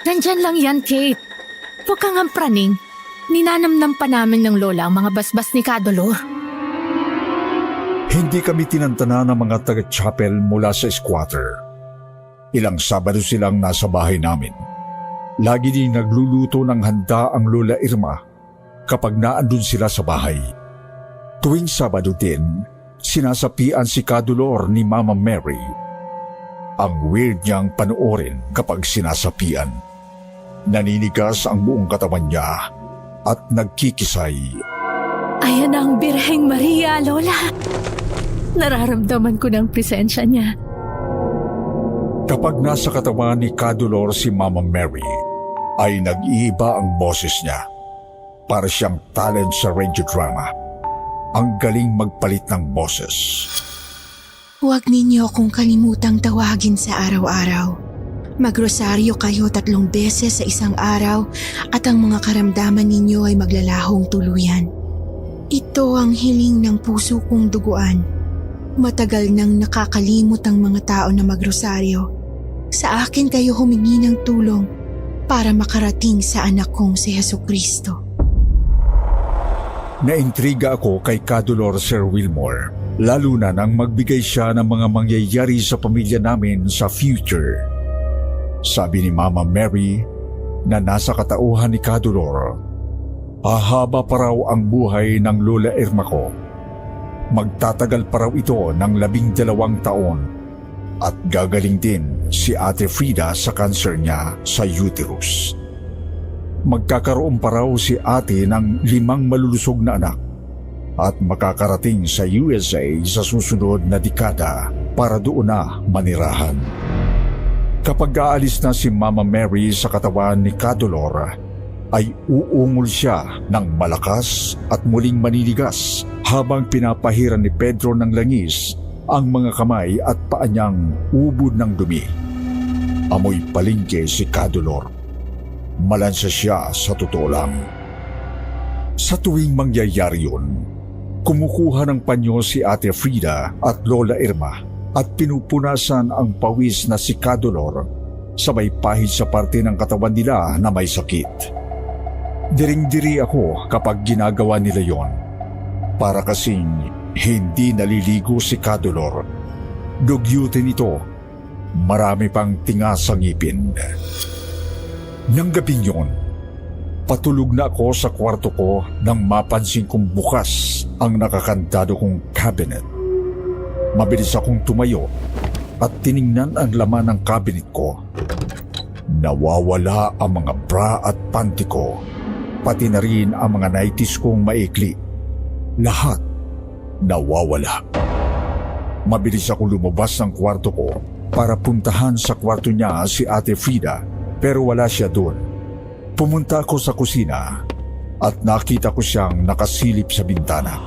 Nandyan lang yan, Kate. Huwag kang ampraning. Ninanamnam pa namin ng lola ang mga basbas ni Kadulor. Hindi kami tinantana ng mga taga-chapel mula sa squatter. Ilang Sabado silang nasa bahay namin. Lagi din nagluluto ng handa ang Lola Irma kapag naandun sila sa bahay. Tuwing Sabado din, sinasapian si Kadulor ni Mama Mary. Ang weird niyang panoorin kapag sinasapian. Naninigas ang buong katawan niya at nagkikisay. Ayan ang Birheng Maria, Lola. Nararamdaman ko ng presensya niya. Kapag nasa katawan ni Kadulor si Mama Mary, ay nag-iiba ang boses niya. Para siyang talent sa radio drama. Ang galing magpalit ng boses. Huwag ninyo akong kalimutang tawagin sa araw-araw. Magrosaryo kayo 3 beses sa isang araw at ang mga karamdaman ninyo ay maglalahong tuluyan. Ito ang hiling ng puso kong duguan. Matagal nang nakakalimot ang mga tao na magrosaryo. Sa akin kayo humingi ng tulong para makarating sa anak kong si Jesucristo. Naintriga ako kay Kadulor Sir Wilmore, lalo na nang magbigay siya ng mga mangyayari sa pamilya namin sa future. Sabi ni Mama Mary na nasa katauhan ni Kadulor, hahaba pa raw ang buhay ng Lola Irma ko. Magtatagal pa raw ito ng 12 taon at gagaling din si Ate Frida sa cancer niya sa uterus. Magkakaroon pa raw si ate ng 5 malulusog na anak at makakarating sa USA sa susunod na dekada para doon na manirahan. Kapag aalis na si Mama Mary sa katawan ni Kadulor, ay uungol siya ng malakas at muling maninigas habang pinapahiran ni Pedro ng langis ang mga kamay at paa niyang ubod ng dumi. Amoy palengke si Kadulor. Malansa siya sa totoo lang. Sa tuwing mangyayari yun, kumukuha ng panyo si Ate Frida at Lola Irma at pinupunasan ang pawis na si Kadulor sa may pahid sa parte ng katawan nila na may sakit. Diring-diri ako kapag ginagawa nila yon. Para kasing hindi naliligo si Kadulor. Dugyutin ito Marami pang tinga sa ngipin. Nang gabing yun, patulog na ako sa kwarto ko nang mapansin kong bukas ang nakakandado kong cabinet. Mabilis akong tumayo at tiningnan ang laman ng cabinet ko. Nawawala ang mga bra at panty ko, pati na rin ang mga nighties kong maikli. Lahat nawawala. Mabilis akong lumabas ng kwarto ko para puntahan sa kwarto niya si Ate Frida, pero wala siya doon. Pumunta ako sa kusina at nakita ko siyang nakasilip sa bintana.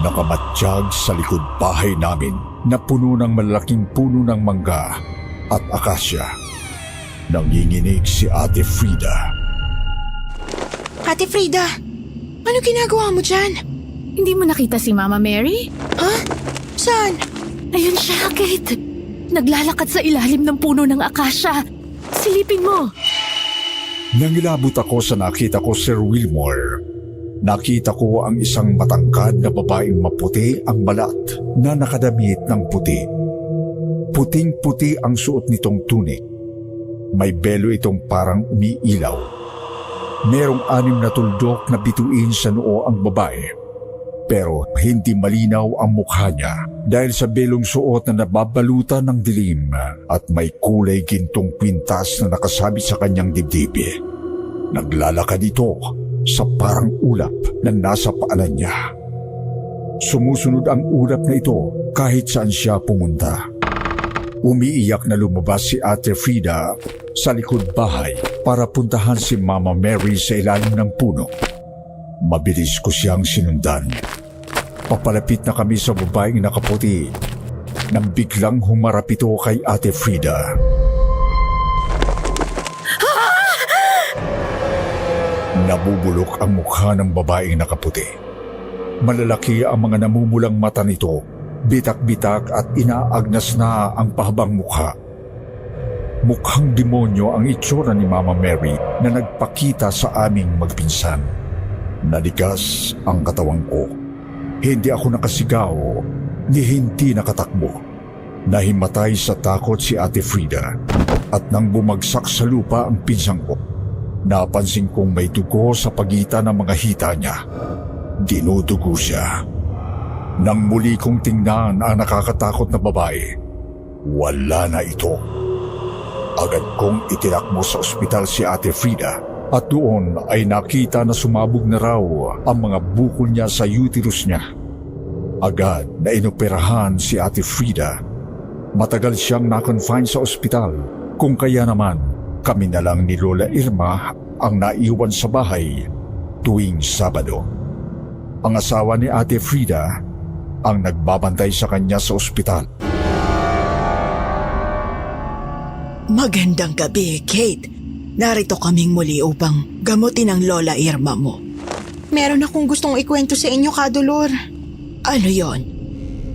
Nakamatsyag sa likod bahay namin na puno ng malalaking puno ng mangga at akasya. Nanginginig si Ate Frida. Ate Frida, ano ginagawa mo dyan? Hindi mo nakita si Mama Mary? Ha? Saan? Ayun siya, Kate. Naglalakad sa ilalim ng puno ng akasya. Silipin mo. Nangilabot ako sa nakita ko, Sir Wilmore. Nakita ko ang isang matangkad na babaeng maputi ang balat na nakadamit ng puti. Puting-puti ang suot nitong tunik. May belo itong parang umiilaw. Merong 6 na tuldok na bituin sa noo ang babae. Pero hindi malinaw ang mukha niya dahil sa belong suot na nababalutan ng dilim at may kulay gintong kwintas na nakasabit sa kanyang dibdib. Naglalakad ito sa parang ulap na nasa paanan niya. Sumusunod ang ulap na ito kahit saan siya pumunta. Umiiyak na lumabas si Ate Frida sa likod bahay para puntahan si Mama Mary sa ilalim ng puno. Mabilis ko siyang sinundan. Papalapit na kami sa babaeng nakaputi nang biglang humarap ito kay Ate Frida. Nabubulok ang mukha ng babaeng nakaputi. Malalaki ang mga namumulang mata nito, bitak-bitak at inaagnas na ang pahabang mukha. Mukhang demonyo ang itsura ni Mama Mary na nagpakita sa aming magpinsan. Naligas ang katawan ko. Hindi ako nakasigaw, ni hindi nakatakbo. Nahimatay sa takot si Ate Frida at nang bumagsak sa lupa ang pinsang ko, napansin kong may dugo sa pagitan ng mga hita niya. Dinudugo siya. Nang muli kong tingnan ang nakakatakot na babae, wala na ito. Agad kong itinakbo sa ospital si Ate Frida. At doon ay nakita na sumabog na raw ang mga bukol niya sa uterus niya. Agad na inoperahan si Ate Frida. Matagal siyang na-confine sa ospital, kung kaya naman kami na lang ni Lola Irma ang naiwan sa bahay tuwing Sabado. Ang asawa ni Ate Frida ang nagbabantay sa kanya sa ospital. Magandang gabi, Kate. Narito kaming muli upang gamutin ang Lola Irma mo. Meron akong gustong ikwento sa inyo, Kadolor. Ano yon?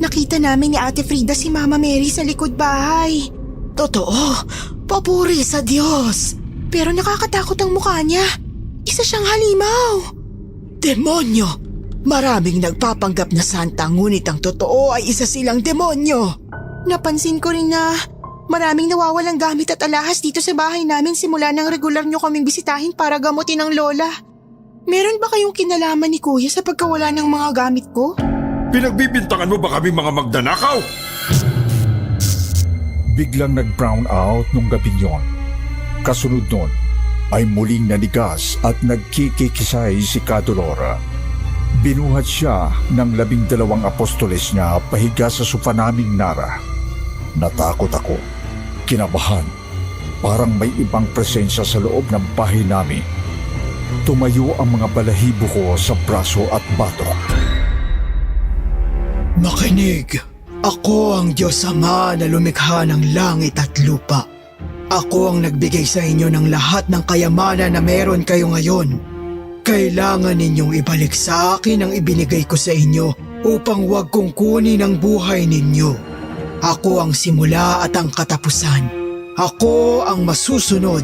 Nakita namin ni Ate Frida si Mama Mary sa likod bahay. Totoo, papuri sa Diyos. Pero nakakatakot ang mukha niya. Isa siyang halimaw. Demonyo! Maraming nagpapanggap na santa ngunit ang totoo ay isa silang demonyo. Napansin ko rin na maraming nawawalang gamit at alahas dito sa bahay namin simula nang regular nyo kaming bisitahin para gamutin ang lola. Meron ba kayong kinalaman ni Kuya sa pagkawala ng mga gamit ko? Pinagbibintangan mo ba kami mga magdanakaw? Biglang nag-brown out nung gabing yon. Kasunod nun ay muling nanigas at nagkikikisay si Kadolora. Binuhat siya ng 12 apostoles niya pahiga sa sofa naming Nara. Natakot ako. Kinabahan, parang may ibang presensya sa loob ng bahay namin. Tumayo ang mga balahibo ko sa braso at batok. Makinig! Ako ang Diyos Ama na lumikha ng langit at lupa. Ako ang nagbigay sa inyo ng lahat ng kayamanan na meron kayo ngayon. Kailangan ninyong ibalik sa akin ang ibinigay ko sa inyo upang huwag kong kunin ang buhay ninyo. Ako ang simula at ang katapusan. Ako ang masusunod.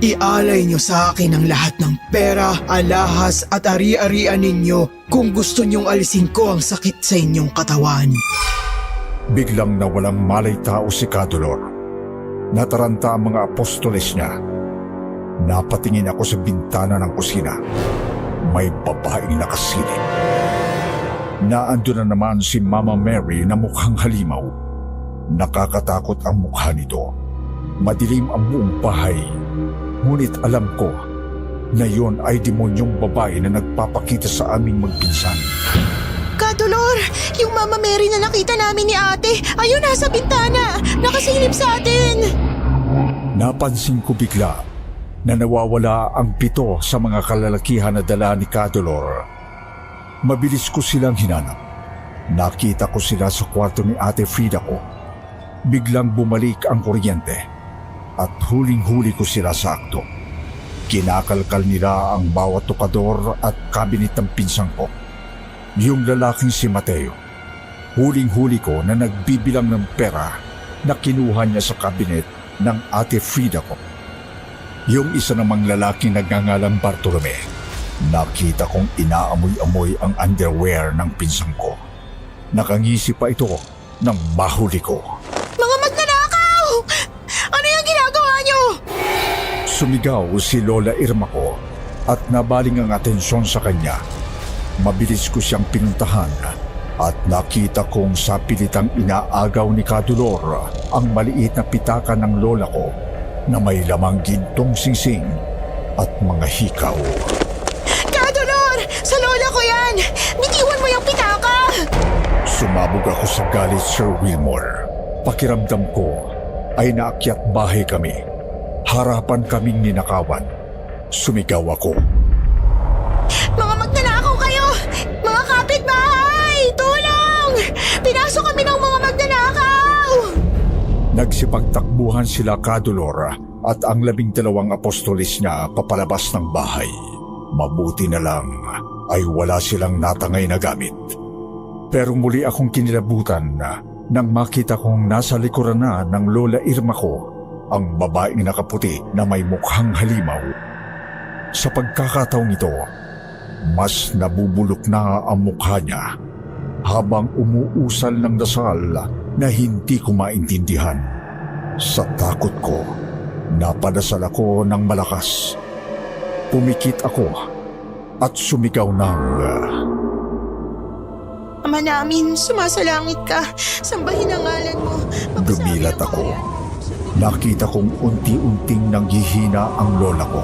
Ialay niyo sa akin ang lahat ng pera, alahas at ari-arian ninyo kung gusto niyong alisin ko ang sakit sa inyong katawan. Biglang nawalang malay tao si Cadolor. Nataranta ang mga apostoles niya. Napatingin ako sa bintana ng kusina. May babaeng nakasilip. Naando na naman si Mama Mary na mukhang halimaw. Nakakatakot ang mukha nito. Madilim ang buong bahay. Ngunit alam ko na yon ay demonyong babae na nagpapakita sa aming magpinsan. Kadolor, yung Mama Mary na nakita namin ni ate, ayun nasa bintana, nakasilip sa atin. Napansin ko bigla na nawawala ang 7 sa mga kalalakihan na dala ni Cadolor. Mabilis ko silang hinanap. Nakita ko sila sa kwarto ni Ate Frida ko. Biglang bumalik ang kuryente at huling-huli ko sila sa akto. Kinakalkal nila ang bawat tukador at kabinet ng pinsang ko. Yung lalaking si Mateo, huling-huli ko na nagbibilang ng pera na kinuha niya sa kabinet ng Ate Frida ko. Yung isa namang lalaking nagngangalang Bartolome, nakita kong inaamoy-amoy ang underwear ng pinsang ko. Nakangisi pa ito ng mahuli ko. Mga magnanakaw! Ano yung ginagawa niyo? Sumigaw si Lola Irma ko at nabaling ang atensyon sa kanya. Mabilis ko siyang pinuntahan at nakita kong sa pilitang inaagaw ni Cadolor ang maliit na pitaka ng lola ko na may lamang gintong singsing at mga hikaw. Kadolor! Sa lola ko yan! Bitiwan mo yung pitaka! Sumabog ako sa galit, Sir Wilmore. Pakiramdam ko ay naakyat bahay kami. Harapan kaming ninakawan. Sumigaw ako. Mga magnanakaw kayo! Mga kapitbahay! Tulong! Pinasok kami ng mga magnanakaw! Nagsipagtakbuhan sila Cadolor at ang 12 apostolis niya papalabas ng bahay. Mabuti na lang ay wala silang natangay na gamit. Pero muli akong kinilabutan nang makita kong nasa likuran na ng Lola Irma ko ang babaeng nakaputi na may mukhang halimaw. Sa pagkakataong ito, mas nabubulok na ang mukha niya habang umuusal ng dasal na hindi ko maintindihan. Sa takot ko, napadasal ako ng malakas. Pumikit ako at sumigaw ng... Ama namin, sumasalangit ka. Sambahin ang ngalan mo. Dumilat ako. Nakita kong unti-unting nanghihina ang lola ko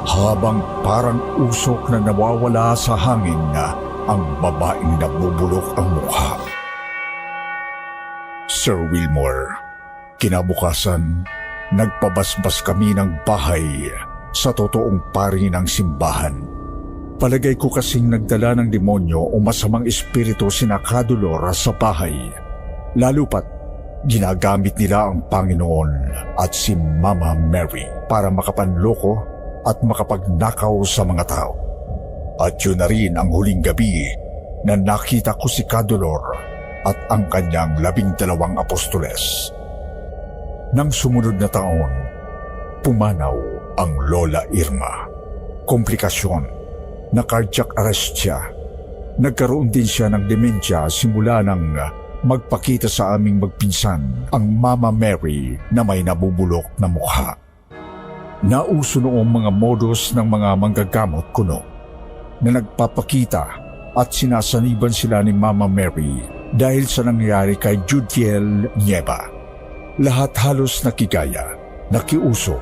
habang parang usok na nawawala sa hangin na ang babaeng nabubulok ang mukha. Sir Wilmore, kinabukasan, nagpabasbas kami ng bahay sa totoong pari ng simbahan. Palagay ko kasing nagdala ng demonyo o masamang espiritu sina Cadolor sa bahay. Lalo pat ginagamit nila ang Panginoon at si Mama Mary para makapanloko at makapagnakaw sa mga tao. At yun na rin ang huling gabi na nakita ko si Cadolor at ang kanyang 12 apostoles. Nang sumunod na taon, pumanaw ang Lola Irma. Komplikasyon, na cardiac arrest siya. Nagkaroon din siya ng demensya simula nang magpakita sa aming magpinsan ang Mama Mary na may nabubulok na mukha. Nauso noong mga modus ng mga manggagamot kuno na nagpapakita at sinasaniban sila ni Mama Mary dahil sa nangyari kay Judiel Nieva. Lahat halos nakigaya, nakiuso,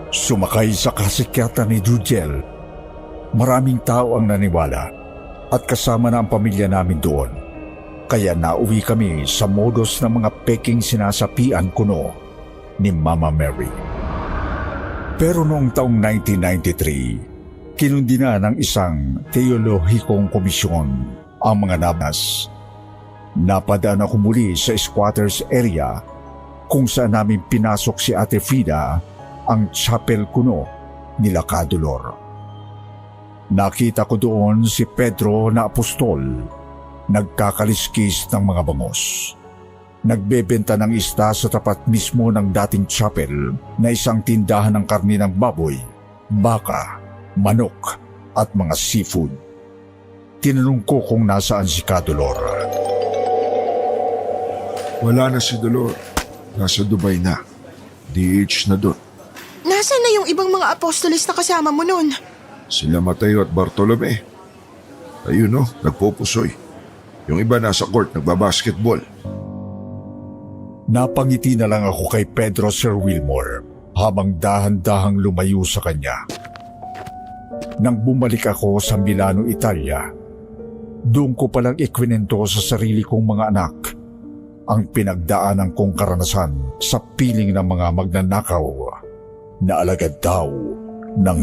sumakay sa kasikyatan ni Judiel. Maraming tao ang naniwala at kasama na ang pamilya namin doon. Kaya nauwi kami sa modus ng mga peking sinasapian kuno ni Mama Mary. Pero noong taong 1993, kinundi na ng isang teolohikong komisyon ang mga nabas. Napadaan ako muli sa squatters area kung saan namin pinasok si Ate Frida ang chapel kuno nila Cadolor. Nakita ko doon si Pedro na apostol, nagkakaliskis ng mga bangos. Nagbebenta ng isda sa tapat mismo ng dating chapel na isang tindahan ng karni ng baboy, baka, manok at mga seafood. Tinanong ko kung nasaan si Cadolor. Wala na si Dolor. Nasa Dubai na. DH na doon. Nasaan na yung ibang mga apostolis na kasama mo nun? Sila Mateo at Bartolome. Ayun no, nagpupusoy. Yung iba nasa court, nagbabasketball. Napangiti na lang ako kay Pedro Sir Wilmore habang dahan-dahang lumayo sa kanya. Nang bumalik ako sa Milano, Italia, doon ko palang ikwinento sa sarili kong mga anak ang pinagdaanan kong karanasan sa piling ng mga magnanakaw na alagad daw ng